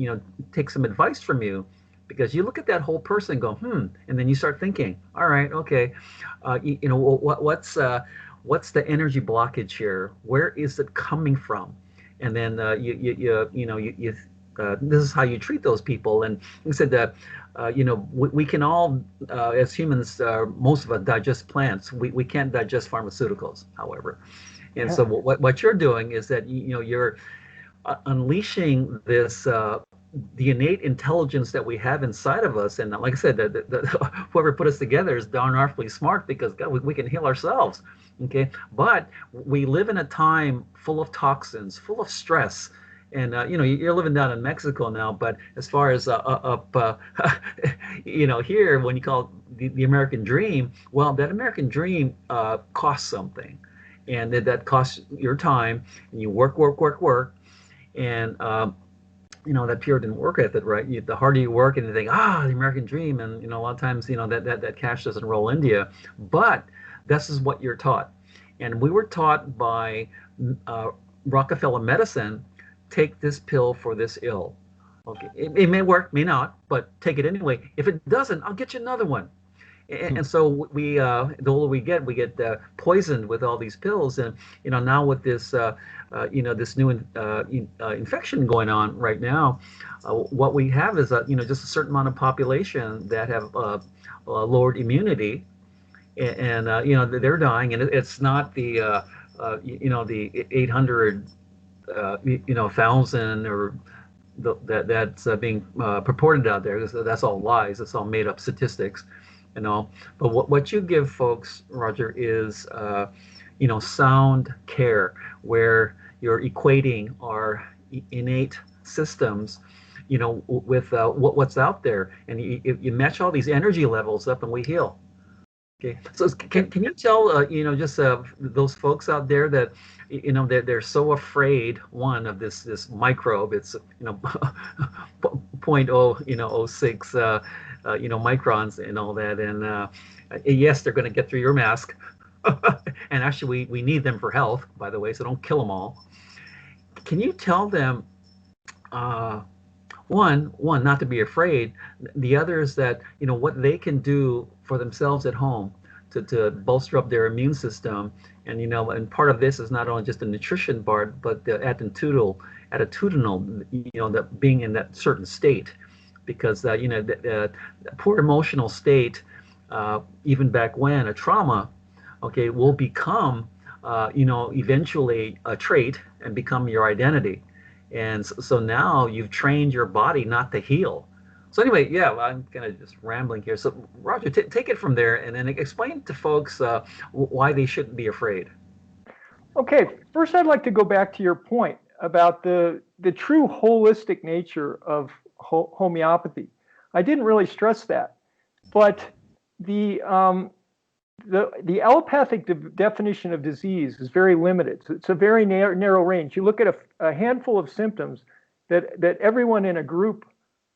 take some advice from you, because you look at that whole person and go, and then you start thinking, all right, okay, what's the energy blockage here? Where is it coming from? And then this is how you treat those people. And like I said that, we can all, as humans, most of us digest plants. We can't digest pharmaceuticals, however. And so what you're doing is that, you're unleashing this, the innate intelligence that we have inside of us. And like I said, whoever put us together is darn awfully smart, because God, we can heal ourselves. Okay. But we live in a time full of toxins, full of stress. And you're living down in Mexico now, but as far as here, when you call it the American dream, well, that American dream costs something, and that costs your time, and you work, and that Puritan work ethic, right? The harder you work, and you think, the American dream, and a lot of times, that cash doesn't roll into you, but this is what you're taught, and we were taught by Rockefeller medicine. Take this pill for this ill. Okay, it may work, may not, but take it anyway. If it doesn't, I'll get you another one. And so we, the older we get poisoned with all these pills. And now with this, this new infection going on right now, what we have is just a certain amount of population that have lowered immunity, and they're dying. And it's not the the 800. 1,000 or that's being purported out there. That's all lies. That's all made up statistics, But what you give folks, Roger, is sound care, where you're equating our innate systems, with what's out there, and you match all these energy levels up, and we heal. Okay, so can you tell just those folks out there that they're so afraid, one, of this microbe. It's point oh oh 06 microns and all that, and yes, they're going to get through your mask, and actually we need them for health, by the way, so don't kill them all. Can you tell them, uh, one, not to be afraid. The other is that what they can do for themselves at home to bolster up their immune system, and and part of this is not only just the nutrition part, but the attitudinal, that being in that certain state, because the poor emotional state, even back when a trauma, okay, will become eventually a trait and become your identity. And so now you've trained your body not to heal. So anyway, yeah, I'm kind of just rambling here. So Roger, take it from there and then explain to folks why they shouldn't be afraid. Okay, first I'd like to go back to your point about the true holistic nature of homeopathy. I didn't really stress that, but the allopathic definition of disease is very limited. So it's a very narrow range. You look at a handful of symptoms that everyone in a group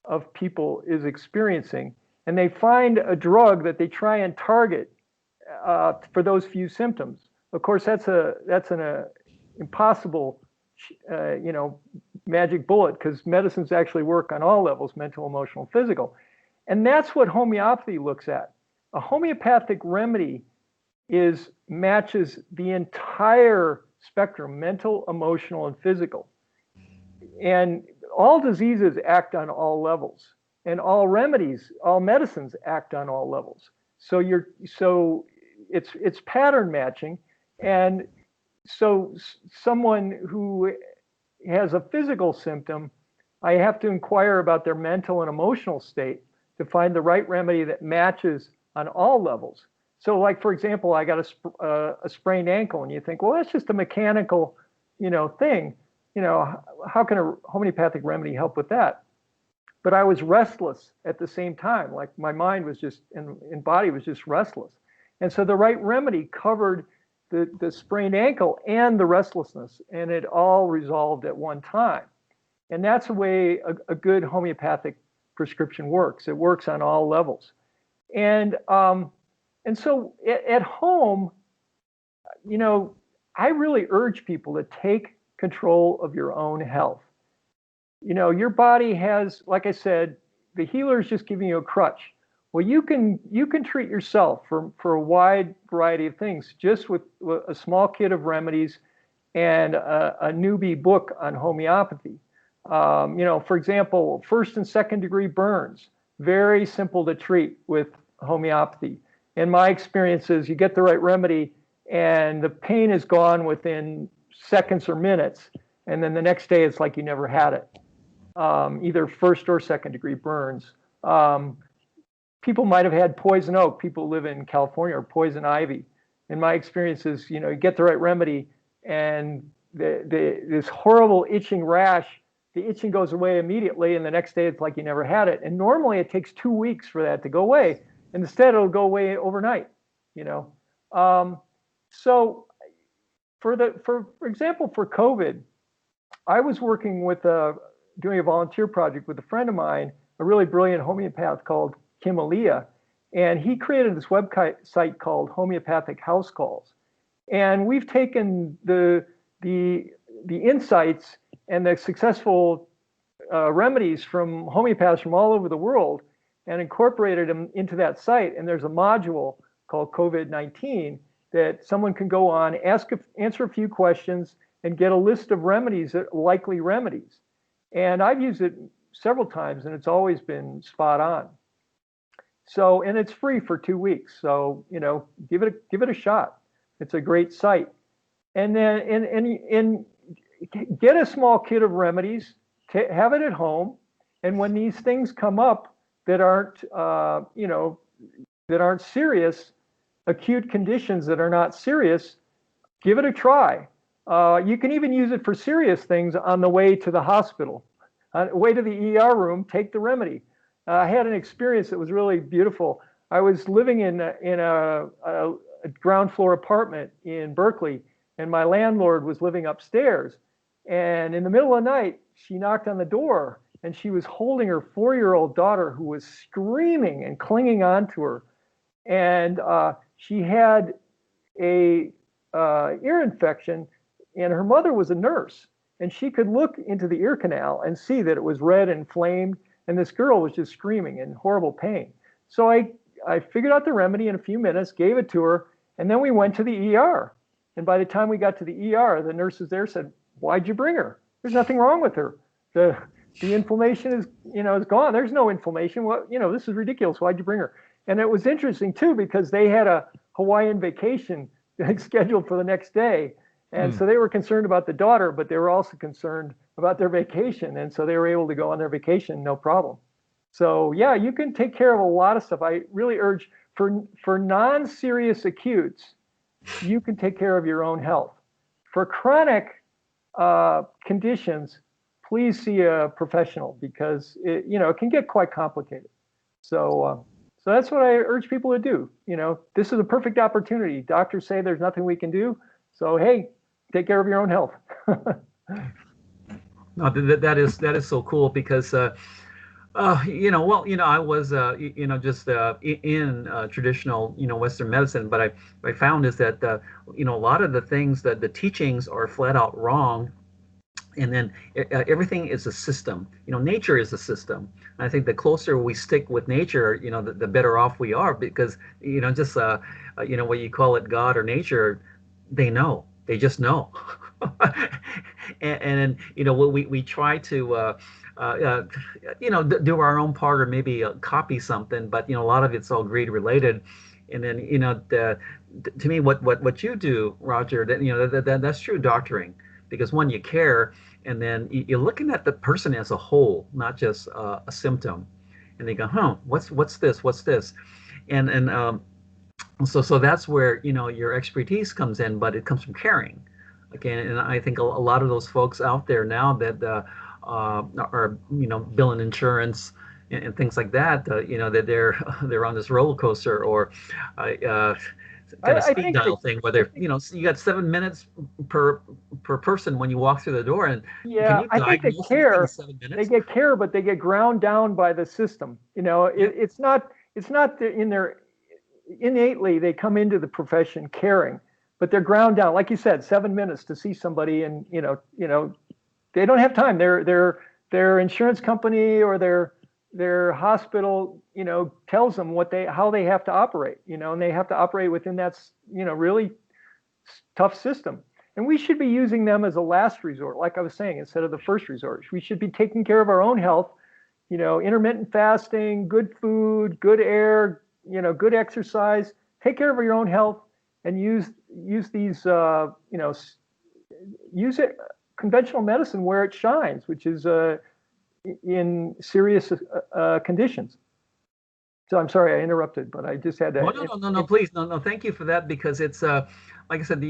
of people is experiencing, and they find a drug that they try and target for those few symptoms. Of course, that's an impossible, magic bullet, because medicines actually work on all levels: mental, emotional, physical, and that's what homeopathy looks at. A homeopathic remedy matches the entire spectrum: mental, emotional, and physical. And all diseases act on all levels, and all medicines act on all levels. So it's pattern matching, and so someone who has a physical symptom, I have to inquire about their mental and emotional state to find the right remedy that matches on all levels. So, like, for example, I got a sprained ankle, and you think, well, that's just a mechanical, thing. How can a homeopathic remedy help with that? But I was restless at the same time. Like, my mind was just, and body was just restless. And so the right remedy covered the sprained ankle and the restlessness, and it all resolved at one time. And that's the way a good homeopathic prescription works. It works on all levels. And so at home, I really urge people to take control of your own health. Your body has, like I said, the healer is just giving you a crutch. Well, you can treat yourself for a wide variety of things just with a small kit of remedies and a newbie book on homeopathy. For example, first and second degree burns, very simple to treat with homeopathy. In my experiences, you get the right remedy and the pain is gone within seconds or minutes, and then the next day it's like you never had it. Either first or second degree burns. People might have had poison oak. People who live in California, or poison ivy. In my experiences, you get the right remedy, and this horrible itching rash, the itching goes away immediately, and the next day it's like you never had it. And normally it takes 2 weeks for that to go away, and instead it'll go away overnight. So for example, for COVID, I was working with doing a volunteer project with a friend of mine, a really brilliant homeopath called Kim Aaliyah, and he created this website called Homeopathic House Calls. And we've taken the insights and the successful remedies from homeopaths from all over the world and incorporated them into that site. And there's a module called COVID-19 that someone can go on, answer a few questions, and get a list of remedies, likely remedies. And I've used it several times, and it's always been spot on. So, and it's free for 2 weeks. So, give it a shot. It's a great site. And then and get a small kit of remedies, have it at home. And when these things come up that aren't serious, acute conditions that are not serious, give it a try. You can even use it for serious things on the way to the hospital. On the way to the ER room, take the remedy. I had an experience that was really beautiful. I was living in a ground floor apartment in Berkeley, and my landlord was living upstairs. And in the middle of the night, she knocked on the door, and she was holding her 4-year-old daughter, who was screaming and clinging on to her. And she had a ear infection, and her mother was a nurse, and she could look into the ear canal and see that it was red and inflamed, and this girl was just screaming in horrible pain. So I figured out the remedy in a few minutes, gave it to her, and then we went to the ER. And by the time we got to the ER, the nurses there said, "Why'd you bring her? There's nothing wrong with her. The inflammation is gone. There's no inflammation. Well, this is ridiculous. Why'd you bring her?" And it was interesting too, because they had a Hawaiian vacation scheduled for the next day. And so they were concerned about the daughter, but they were also concerned about their vacation. And so they were able to go on their vacation, no problem. So yeah, you can take care of a lot of stuff. I really urge for non-serious acutes, you can take care of your own health. For chronic conditions, please see a professional, because it can get quite complicated. So that's what I urge people to do. This is a perfect opportunity. Doctors say there's nothing we can do. So, hey, take care of your own health. No, that is so cool, because I was just in traditional Western medicine, but I found is that a lot of the things that the teachings are flat out wrong. And then everything is a system. Nature is a system. And I think the closer we stick with nature, the better off we are, because just what you call it, God or nature, they know. They just know. and we try to do our own part, or maybe copy something, but a lot of it's all greed related. And then to me, what you do, Roger, that's true doctoring. Because one, you care, and then you're looking at the person as a whole, not just a symptom. And they go, what's this? And so that's where your expertise comes in, but it comes from caring. Okay, and I think a lot of those folks out there now that are billing insurance and things like that, that they're on this roller coaster, or kind of speed dial thing, where you got 7 minutes per person when you walk through the door, and yeah, I think they care. 7 minutes? They get care, but they get ground down by the system. It's not in their innately they come into the profession caring, but they're ground down, like you said, 7 minutes to see somebody, and they don't have time. Their insurance company or their hospital, tells them how they have to operate, and they have to operate within that, really tough system. And we should be using them as a last resort, like I was saying, instead of the first resort. We should be taking care of our own health, intermittent fasting, good food, good air, good exercise. Take care of your own health, and use these, use it conventional medicine where it shines, which is in serious conditions. So I'm sorry I interrupted, but I just had to. No, please, no. Thank you for that, because it's like I said,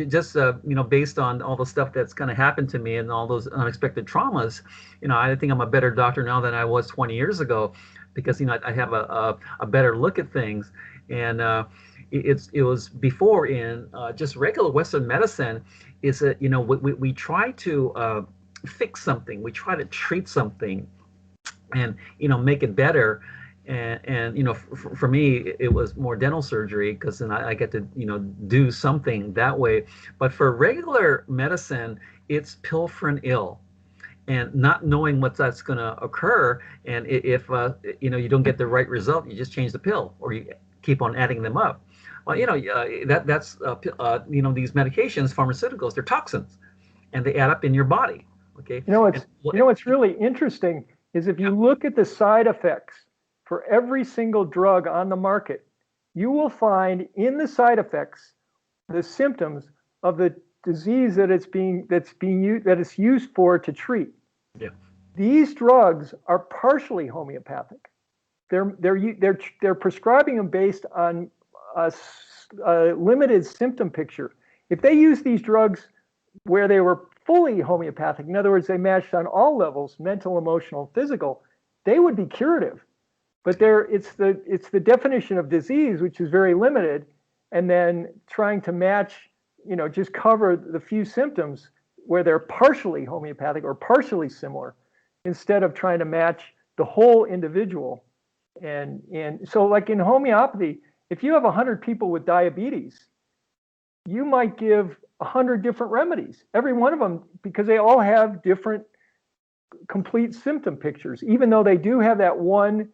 just based on all the stuff that's kind of happened to me and all those unexpected traumas, I think I'm a better doctor now than I was 20 years ago, because I have a better look at things. And it was before in just regular Western medicine, is that we try to fix something, we try to treat something, and make it better. And for me, it was more dental surgery, because then I get to do something that way. But for regular medicine, it's pill for an ill, and not knowing what that's going to occur. And if you don't get the right result, you just change the pill, or you keep on adding them up. Well, that's these medications, pharmaceuticals, they're toxins, and they add up in your body. Okay. What's really interesting is if you look at the side effects for every single drug on the market, you will find in the side effects the symptoms of the disease that it's used for to treat. Yeah. These drugs are partially homeopathic. They're prescribing them based on a limited symptom picture. If they use these drugs where they were fully homeopathic, in other words, they matched on all levels, mental, emotional, physical, they would be curative. But it's the definition of disease, which is very limited, and then trying to match, just cover the few symptoms where they're partially homeopathic or partially similar, instead of trying to match the whole individual. And so, like in homeopathy, if you have 100 people with diabetes, you might give 100 different remedies, every one of them, because they all have different complete symptom pictures, even though they do have that one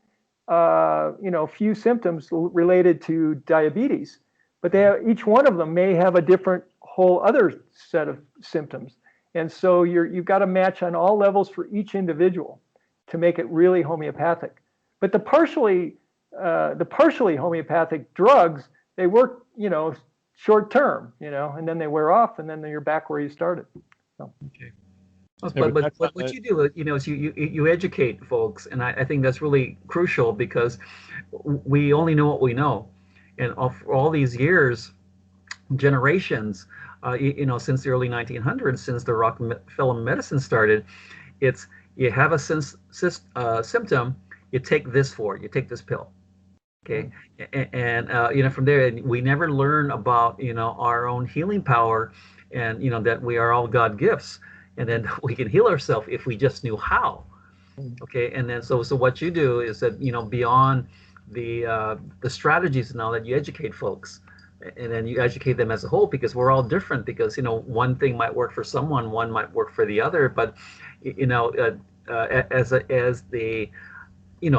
few symptoms related to diabetes, but each one of them may have a different whole other set of symptoms. And so you've got to match on all levels for each individual to make it really homeopathic. But the partially homeopathic drugs, they work, short term, and then they wear off, and then you're back where you started. So. Okay. But what you do, is you educate folks, and I think that's really crucial, because we only know what we know, and for all these years, generations, since the early 1900s, since the Rockefeller medicine started, it's you have a symptom, you take this pill, okay, and from there we never learn about our own healing power, and that we are all God gifts. And then we can heal ourselves if we just knew how. Okay, and then so what you do is that beyond the strategies now, that you educate folks, and then you educate them as a whole, because we're all different. Because one thing might work for someone, one might work for the other. But as the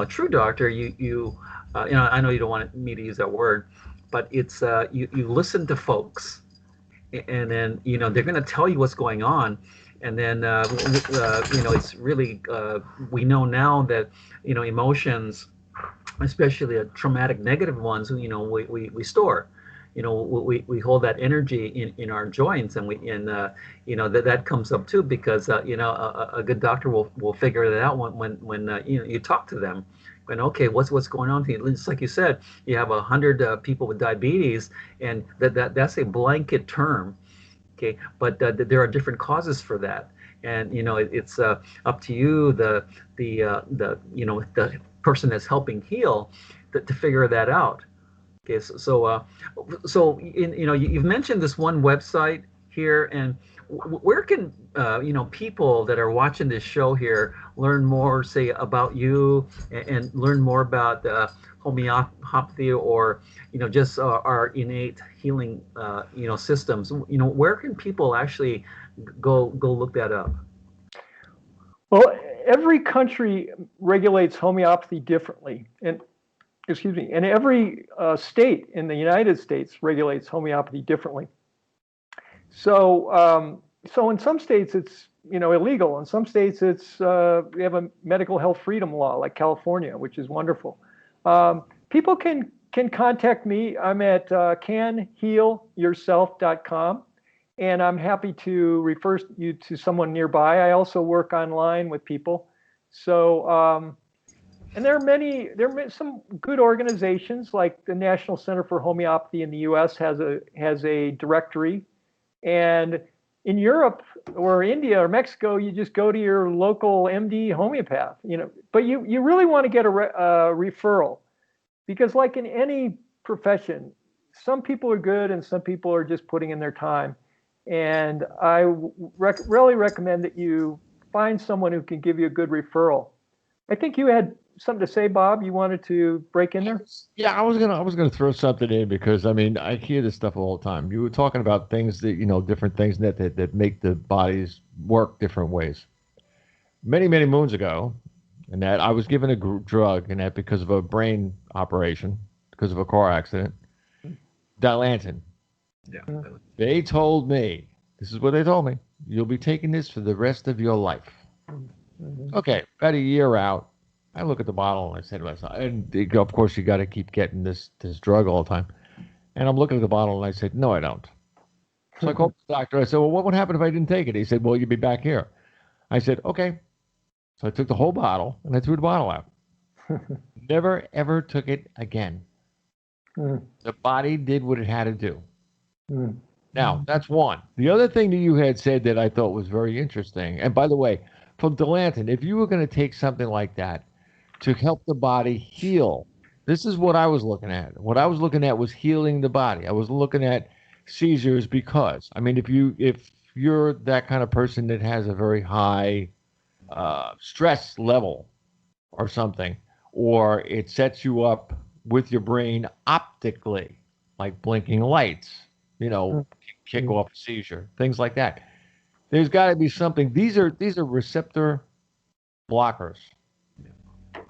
true doctor, you I know you don't want me to use that word, but it's you listen to folks, and then they're going to tell you what's going on. And then, it's really, we know now that, emotions, especially traumatic negative ones, we store. We hold that energy in our joints, and that comes up too, because a good doctor will figure that out when you talk to them. And okay, what's going on here? It's like you said, you have 100 people with diabetes, and that's a blanket term. Okay, but there are different causes for that, and it's up to you, the person that's helping heal, to figure that out. Okay, so you've mentioned this one website here, and where can people that are watching this show here learn more, say, about you, and learn more about homeopathy, or just our innate healing systems? Where can people actually go look that up? Well, every country regulates homeopathy differently, and every state in the United States regulates homeopathy differently. So in some states it's illegal. In some states it's we have a medical health freedom law, like California, which is wonderful. People can contact me. I'm at canhealyourself.com, and I'm happy to refer you to someone nearby. I also work online with people. So and there are some good organizations, like the National Center for Homeopathy in the U.S. has a directory, and in Europe or India or Mexico, you just go to your local MD homeopath. But you really want to get a referral, because like in any profession, some people are good and some people are just putting in their time. And I really recommend that you find someone who can give you a good referral. I think you had something to say, Bob. You wanted to break in there? Yeah, I was gonna throw something in, because I hear this stuff all the time. You were talking about things that different things that make the bodies work different ways. Many moons ago, and that I was given a drug, and that because of a brain operation, because of a car accident, Dilantin. Yeah. They told me, this is what they told me: you'll be taking this for the rest of your life. Okay, about a year out, I look at the bottle and I say to myself, and of course you got to keep getting this drug all the time. And I'm looking at the bottle and I said, no, I don't. So I called the doctor. I said, well, what would happen if I didn't take it? He said, well, you'd be back here. I said, okay. So I took the whole bottle and I threw the bottle out. Never, ever took it again. The body did what it had to do. Now, that's one. The other thing that you had said that I thought was very interesting, and by the way, from Dilantin, if you were going to take something like that to help the body heal. This is what I was looking at. What I was looking at was healing the body. I was looking at seizures because, I mean, if you're that kind of person that has a very high stress level or something, or it sets you up with your brain optically, like blinking lights, you know, kick off a seizure, things like that. There's got to be something. These are receptor blockers.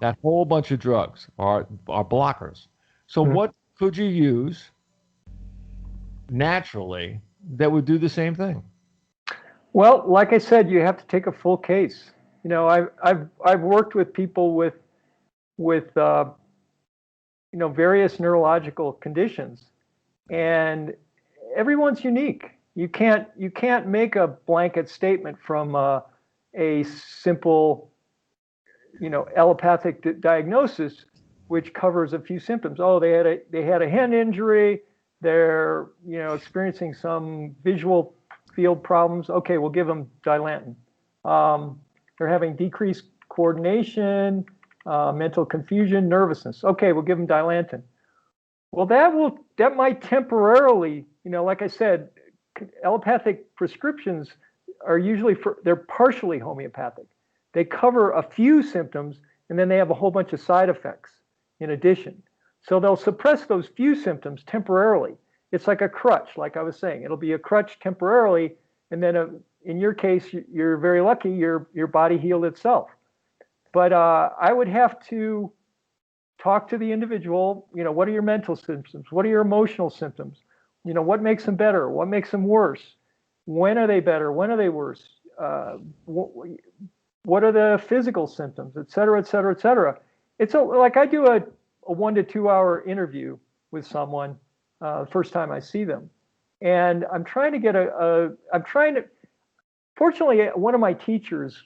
That whole bunch of drugs are blockers. So what could you use naturally that would do the same thing? Well, like I said, you have to take a full case. You know, I've worked with people with various neurological conditions, and everyone's unique. You can't make a blanket statement from a simple allopathic diagnosis, which covers a few symptoms. Oh, they had a hand injury. They're experiencing some visual field problems. Okay, we'll give them Dilantin. They're having decreased coordination, mental confusion, nervousness. Okay, we'll give them Dilantin. Well, that might temporarily, like I said, allopathic prescriptions are usually they're partially homeopathic. They cover a few symptoms and then they have a whole bunch of side effects in addition. So they'll suppress those few symptoms temporarily. It's like a crutch, like I was saying. It'll be a crutch temporarily, and then in your case, you're very lucky. Your body healed itself. But I would have to talk to the individual. What are your mental symptoms? What are your emotional symptoms? What makes them better? What makes them worse? When are they better? When are they worse? What are the physical symptoms, et cetera, et cetera, et cetera. It's like I do a 1 to 2 hour interview with someone first time I see them, and I'm trying to get fortunately, one of my teachers,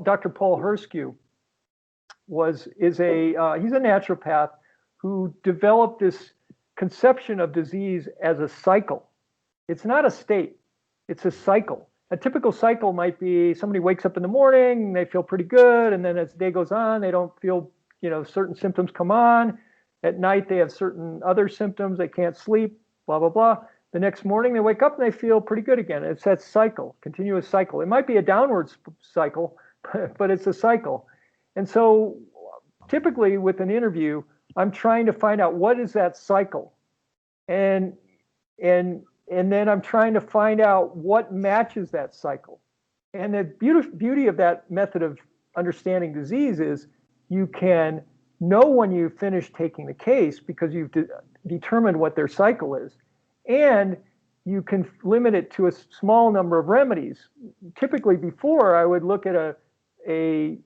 Dr. Paul Herskew, he's a naturopath who developed this conception of disease as a cycle. It's not a state, it's a cycle. A typical cycle might be somebody wakes up in the morning, they feel pretty good, and then as the day goes on, they don't feel, certain symptoms come on. At night, they have certain other symptoms, they can't sleep, blah, blah, blah. The next morning, they wake up and they feel pretty good again. It's that cycle, continuous cycle. It might be a downward cycle, but it's a cycle. And so typically with an interview, I'm trying to find out what is that cycle. And then I'm trying to find out what matches that cycle. And the beauty of that method of understanding disease is you can know when you finish taking the case because you've determined what their cycle is. And you can limit it to a small number of remedies. Typically before, I would look at a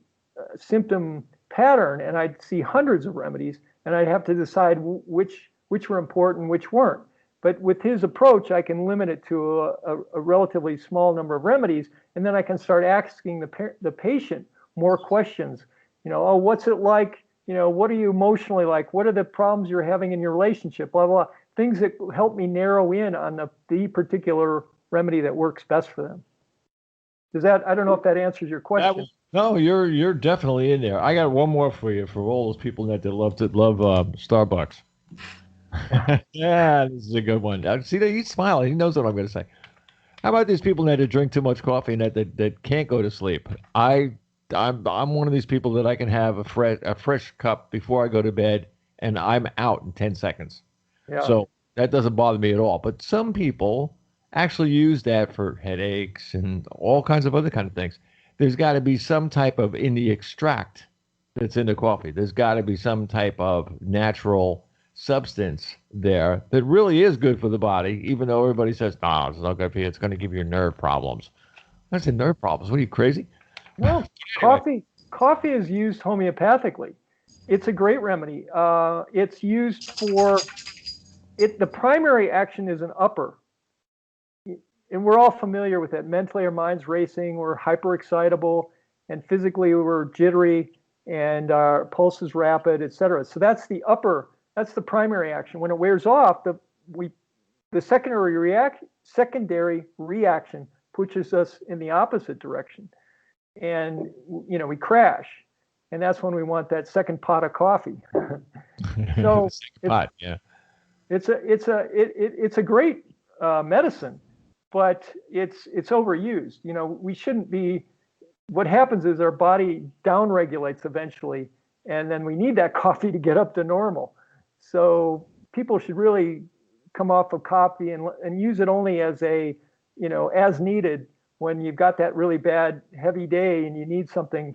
symptom pattern and I'd see hundreds of remedies and I'd have to decide which were important, which weren't. But with his approach, I can limit it to a relatively small number of remedies, and then I can start asking the patient more questions. Oh, what's it like? What are you emotionally like? What are the problems you're having in your relationship? Blah, blah, blah. Things that help me narrow in on the particular remedy that works best for them. I don't know if that answers your question. No, you're definitely in there. I got one more for you for all those people that love Starbucks. Yeah, this is a good one. See that he's smiling. He knows what I'm going to say. How about these people that drink too much coffee and that can't go to sleep? I'm one of these people that I can have a fresh cup before I go to bed, and I'm out in 10 seconds. Yeah. So that doesn't bother me at all. But some people actually use that for headaches and all kinds of other kind of things. There's got to be some type of, in the extract that's in the coffee, there's got to be some type of natural substance there that really is good for the body, even though everybody says, no, it's not good for you. It's going to give you nerve problems. I said, nerve problems? What are you, crazy? No, Anyway. coffee is used homeopathically. It's a great remedy. It's used for it. The primary action is an upper. And we're all familiar with it. Mentally, our mind's racing, we're hyperexcitable, and physically, we're jittery, and our pulse is rapid, et cetera. So that's the upper. That's the primary action. When it wears off, the secondary reaction pushes us in the opposite direction, and we crash. and that's when we want that second pot of coffee. So Pot, yeah. it's a great medicine, but it's overused. We shouldn't be. What happens is our body downregulates eventually, and then we need that coffee to get up to normal. So people should really come off of coffee and use it only as as needed when you've got that really bad heavy day and you need something,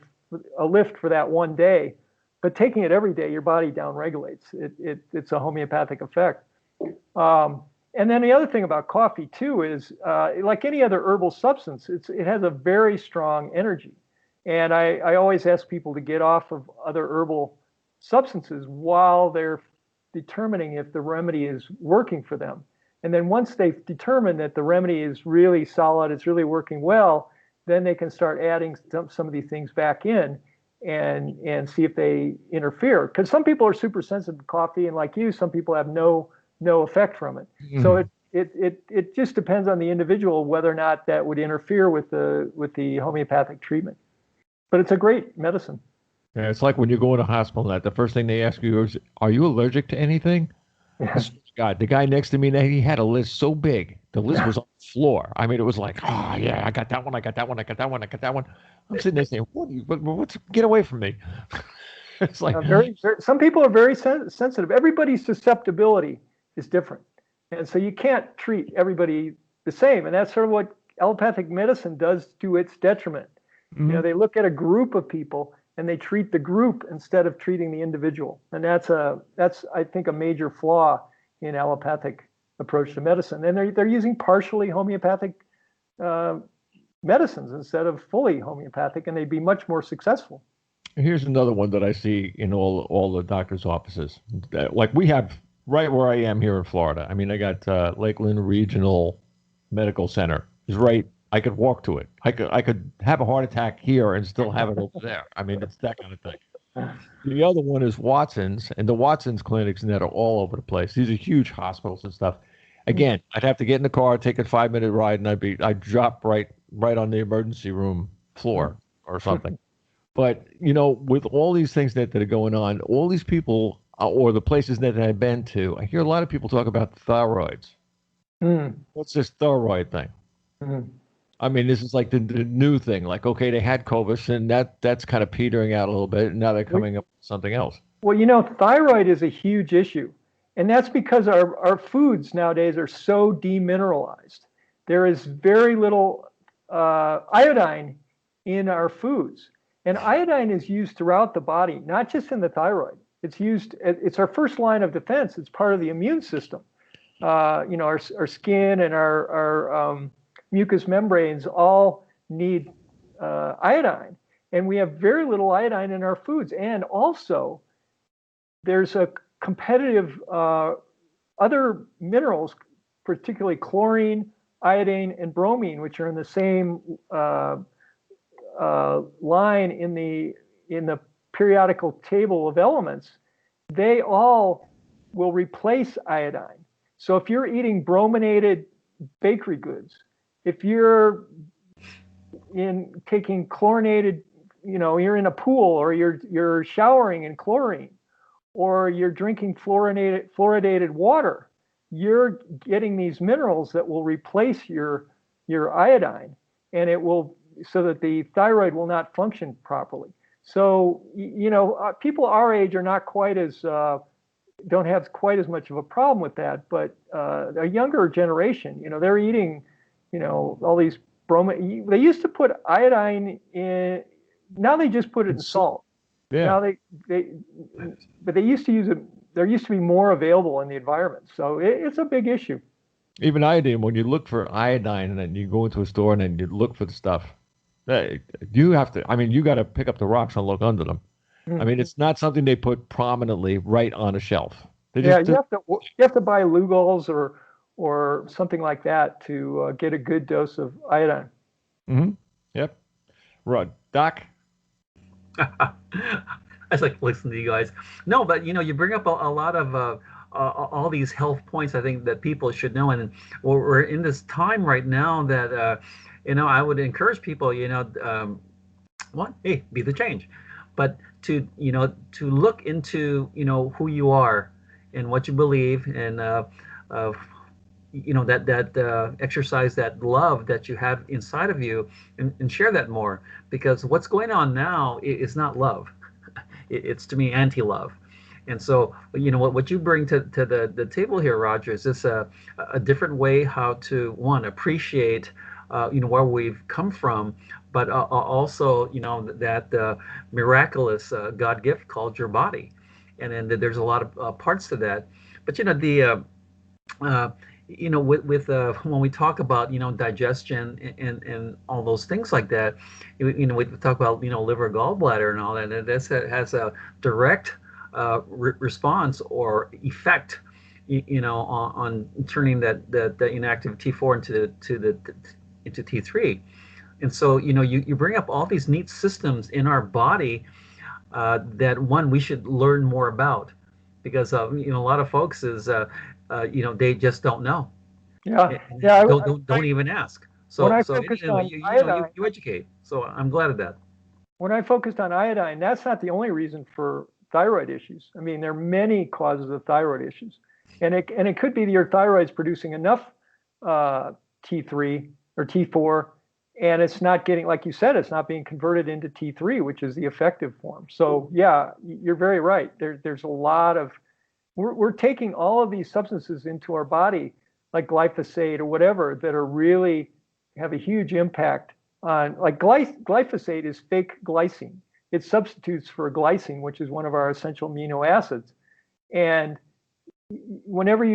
a lift for that one day. But taking it every day, your body downregulates. It's a homeopathic effect. And then the other thing about coffee too is, like any other herbal substance, it has a very strong energy. And I always ask people to get off of other herbal substances while they're determining if the remedy is working for them. And then once they've determined that the remedy is really solid, it's really working well, then they can start adding some of these things back in and see if they interfere. Because some people are super sensitive to coffee, and like you, some people have no effect from it. Mm. So it just depends on the individual whether or not that would interfere with the homeopathic treatment. But it's a great medicine. Yeah, it's like when you go in a hospital, the first thing they ask you is, "Are you allergic to anything?" Yeah. God, the guy next to me, he had a list so big. The list was on the floor. I mean, it was like, oh, yeah, I got that one, I got that one, I got that one, I got that one. I'm sitting there saying, what's get away from me? It's like... some people are very sensitive. Everybody's susceptibility is different. And so you can't treat everybody the same. And that's sort of what allopathic medicine does to its detriment. Mm-hmm. They look at a group of people and they treat the group instead of treating the individual. And that's I think, a major flaw in allopathic approach to medicine. And they're using partially homeopathic medicines instead of fully homeopathic, and they'd be much more successful. Here's another one that I see in all the doctors' offices. Like we have right where I am here in Florida. I mean, I got Lakeland Regional Medical Center is right. I could walk to it. I could have a heart attack here and still have it over there. I mean, it's that kind of thing. The other one is Watson's, and the Watson's clinics that are all over the place. These are huge hospitals and stuff. Again, I'd have to get in the car, take a 5-minute ride, and I'd drop right on the emergency room floor or something. But with all these things that are going on, all these people or the places that I've been to, I hear a lot of people talk about thyroids. What's this thyroid thing? I mean, this is like the new thing. Like, okay, they had COVID, and that's kind of petering out a little bit, and now they're coming up with something else. Well, thyroid is a huge issue, and that's because our foods nowadays are so demineralized. There is very little iodine in our foods, and iodine is used throughout the body, not just in the thyroid. It's our first line of defense. It's part of the immune system. Our skin and our mucous membranes all need iodine, and we have very little iodine in our foods. And also, there's a competitive other minerals, particularly chlorine, iodine, and bromine, which are in the same line in the periodical table of elements. They all will replace iodine. So if you're eating brominated bakery goods, if you're taking chlorinated, you're in a pool, or you're showering in chlorine, or you're drinking fluoridated water, you're getting these minerals that will replace your iodine, and it will, so that the thyroid will not function properly. So people our age are not quite as don't have quite as much of a problem with that, but a younger generation, they're eating all these bromine. They used to put iodine in. Now they just put it in salt. Yeah. Now but they used to use it. There used to be more available in the environment, so it's a big issue. Even iodine. When you look for iodine, and then you go into a store and then you look for the stuff, you have to. I mean, you got to pick up the rocks and look under them. Mm-hmm. I mean, it's not something they put prominently right on a shelf. You have to buy Lugol's or something like that to get a good dose of iodine. Mm-hmm. Yep. Right. Doc? I just like listening to you guys. No, but you bring up a lot of all these health points, I think, that people should know. And we're in this time right now that I would encourage people, be the change. but to look into who you are and what you believe, and uh, that exercise that love that you have inside of you, and share that more, because what's going on now is not love. It's, to me, anti-love. And so, what you bring to the table here, Roger, is this a different way how to, one, appreciate where we've come from, but also that miraculous God gift called your body. And then there's a lot of parts to that. But the uh, with when we talk about digestion and all those things like that, we talk about liver, gallbladder, and all that, and this has a direct response or effect, on turning the inactive T4 into T3. And so you bring up all these neat systems in our body that, one, we should learn more about, because a lot of folks is they just don't know. Yeah, And yeah. don't even ask. When So I so focused anyway, on you iodine, educate. So I'm glad of that. when I focused on iodine, that's not the only reason for thyroid issues. I mean, there are many causes of thyroid issues, and it could be that your thyroid's producing enough T3 or T4, and it's not getting, like you said, it's not being converted into T3, which is the effective form. So yeah, you're very right. There's a lot of we're taking all of these substances into our body, like glyphosate or whatever, that are really have a huge impact on, like glyphosate is fake glycine. It substitutes for glycine, which is one of our essential amino acids. And whenever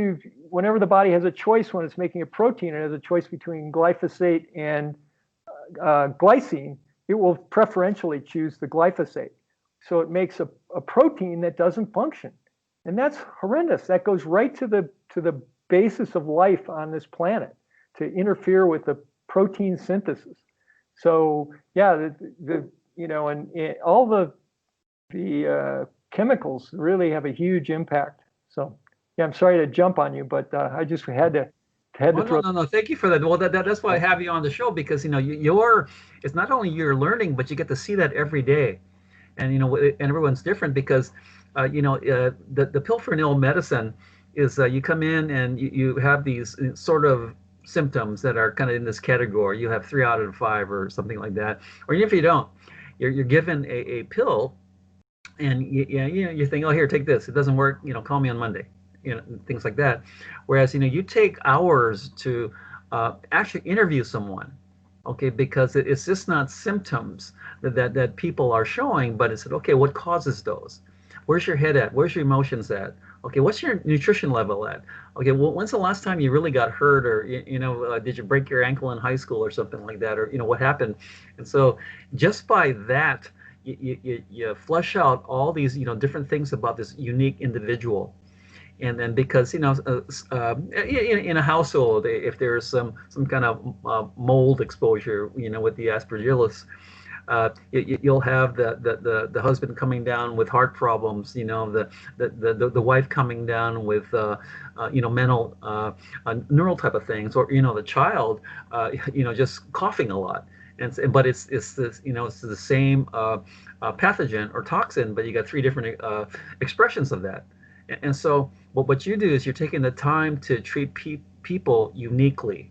the body has a choice, when it's making a protein, it has a choice between glyphosate and glycine, it will preferentially choose the glyphosate. So it makes a protein that doesn't function. And that's horrendous. That goes right to the basis of life on this planet, to interfere with the protein synthesis. So yeah, and all the chemicals really have a huge impact. So yeah, I'm sorry to jump on you, but I just had to Well, throw. no. Thank you for that. Well, that's why I have you on the show, because you're it's not only you're learning, but you get to see that every day. And and everyone's different, because the pill for an ill medicine is, you come in and you have these sort of symptoms that are kind of in this category. You have 3 out of 5 or something like that, or even if you don't, you're given a pill, and you think, oh, here, take this. It doesn't work. Call me on Monday. Things like that. Whereas you take hours to actually interview someone, okay, because it's just not symptoms that people are showing, but it's, okay, what causes those? Where's your head at? Where's your emotions at? Okay, what's your nutrition level at? Okay, well, when's the last time you really got hurt, or did you break your ankle in high school or something like that, or what happened? And so just by that, you flesh out all these different things about this unique individual. And then, because in a household, if there's some kind of mold exposure, with the aspergillus, you'll have the husband coming down with heart problems, the wife coming down with mental neural type of things, or the child just coughing a lot. But it's this, it's the same pathogen or toxin, but you got 3 different expressions of that. And so what you do is you're taking the time to treat people uniquely,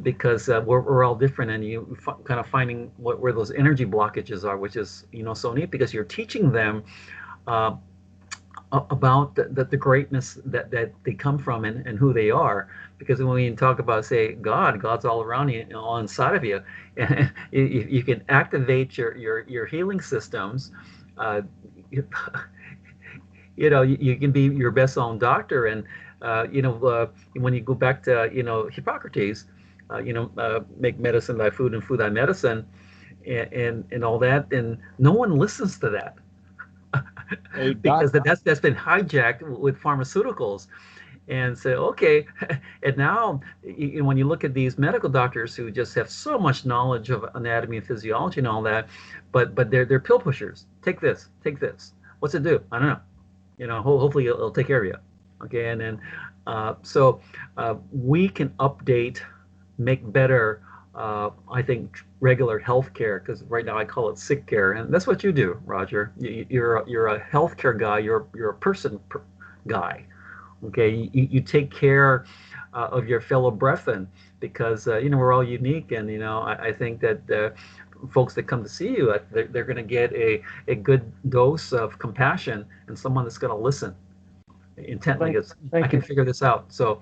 because we're all different, and you kind of finding where those energy blockages are, which is so neat, because you're teaching them uh, about the greatness that they come from, and who they are. Because when we talk about, say, God's all around you, all inside of you, and you can activate your healing systems. Uh, you can be your best own doctor. And when you go back to Hippocrates, make medicine thy food and food thy medicine, and all that, and no one listens to that. Hey, Because Doc, that's been hijacked with pharmaceuticals. And so, okay, and now when you look at these medical doctors who just have so much knowledge of anatomy and physiology and all that, but they're pill pushers. Take this, take this. What's it do? I don't know. Hopefully it'll take care of you. Okay, and then so we can update, make better I think regular health care, because right now I call it sick care, and that's what you do, Roger. You're a healthcare guy. You're a guy. Okay, you take care of your fellow brethren because we're all unique, and I think that folks that come to see you, they're going to get a good dose of compassion and someone that's going to listen intently. I can figure this out. So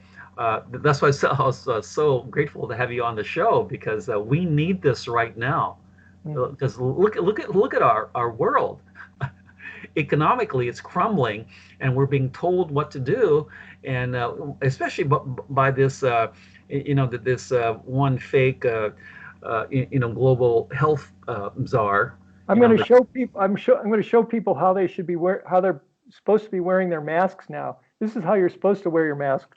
that's why I was so grateful to have you on the show, because we need this right now. Because look at our world. Economically, it's crumbling, and we're being told what to do, and especially by this this one fake global health czar. I'm going to show people. I'm going to show people how they should be how they're supposed to be wearing their masks now. This is how you're supposed to wear your mask.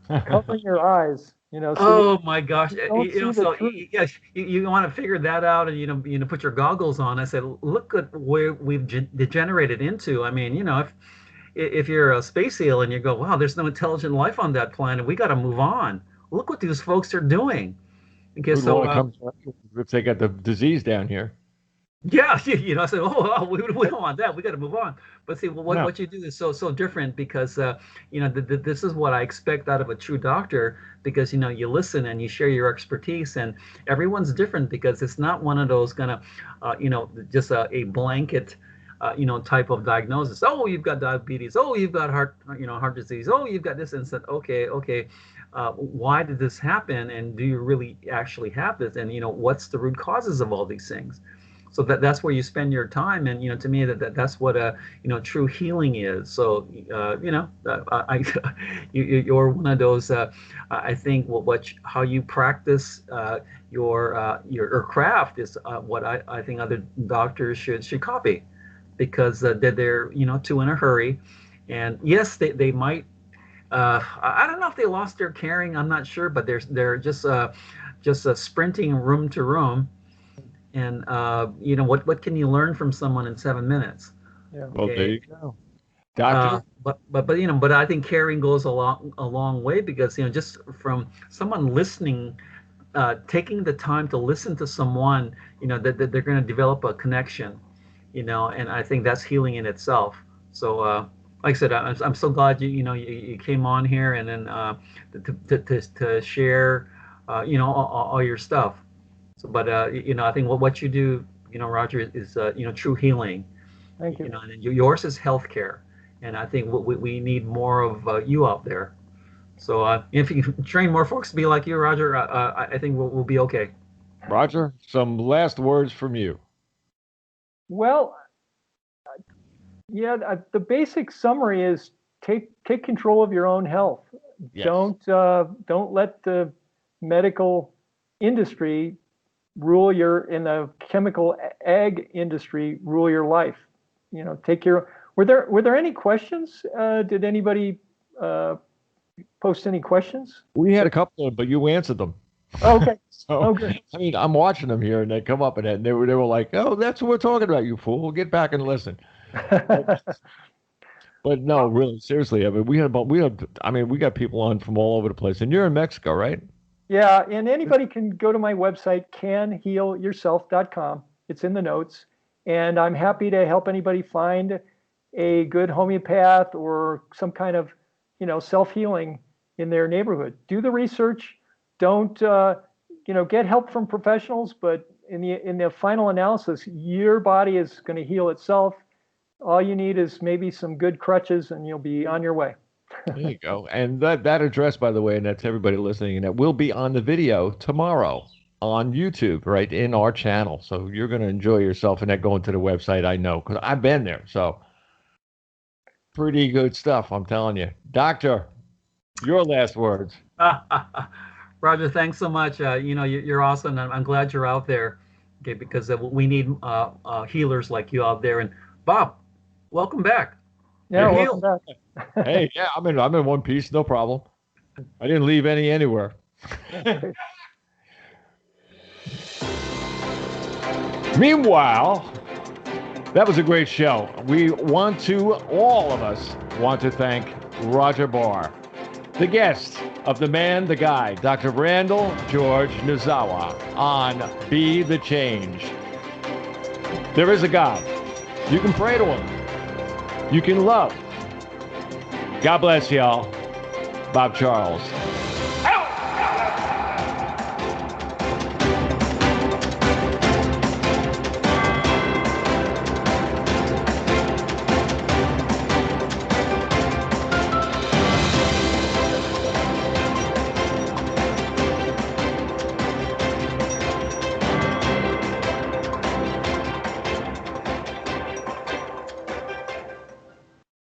Covering your eyes. So oh my gosh! Yes, you want to figure that out, and put your goggles on. I said, look at where we've degenerated into. I mean, if you're a space alien, you go, wow, there's no intelligent life on that planet. We got to move on. Look what these folks are doing. Okay, so if they got the disease down here. Yeah, I said, we don't want that. We got to move on. But see, what you do is so different, because this is what I expect out of a true doctor, because you listen and you share your expertise, and everyone's different, because it's not one of those gonna just a blanket type of diagnosis. Oh, you've got diabetes. Oh, you've got heart disease. Oh, you've got this, and said, okay. Why did this happen? And do you really actually have this? And what's the root causes of all these things? So that's where you spend your time, and to me that's what true healing is. So you're one of those. I think how you practice your craft is what I think other doctors should copy, because they're too in a hurry, and yes, they might. I don't know if they lost their caring. I'm not sure, but they're just sprinting room to room. And what can you learn from someone in 7 minutes? Yeah. Okay. Well, there you go, doctor. But I think caring goes a long way, because just from someone listening, taking the time to listen to someone, that they're going to develop a connection, and I think that's healing in itself. So like I said, I'm so glad you came on here, and then to share all your stuff. So, but I think what you do, Roger, is true healing. Thank you. And yours is healthcare, and I think we need more of you out there. So, if you can train more folks to be like you, Roger, I think we'll be okay. Roger, some last words from you. Well, the basic summary is take control of your own health. Yes. Don't let the medical industry rule in the chemical ag industry rule your life. Take care. Were there any questions? Did anybody post any questions? We had a couple of them, but you answered them. Okay. Okay. I mean, I'm watching them here, and they come up, and they were like, "Oh, that's what we're talking about, you fool. Get back and listen." But no, really, seriously. I mean, we got people on from all over the place, and you're in Mexico, right? Yeah, and anybody can go to my website, canhealyourself.com. It's in the notes, and I'm happy to help anybody find a good homeopath or some kind of self-healing in their neighborhood. Do the research. Don't get help from professionals, but in the final analysis, your body is going to heal itself. All you need is maybe some good crutches, and you'll be on your way. There you go. And that address, by the way, and that's everybody listening, and that will be on the video tomorrow on YouTube, right in our channel. So you're going to enjoy yourself, and that going to the website, I know, because I've been there. So pretty good stuff, I'm telling you. Doctor, your last words. Roger, thanks so much. You're awesome. I'm glad you're out there, okay, because we need healers like you out there. And Bob, welcome back. Yeah, welcome back. Hey, yeah, I'm in one piece, no problem. I didn't leave anywhere. Meanwhile, that was a great show. All of us want to thank Roger Barr, the guest of the man, the guy, Dr. Randall George Nozawa on Be the Change. There is a God. You can pray to him. You can love. God bless y'all. Bob Charles.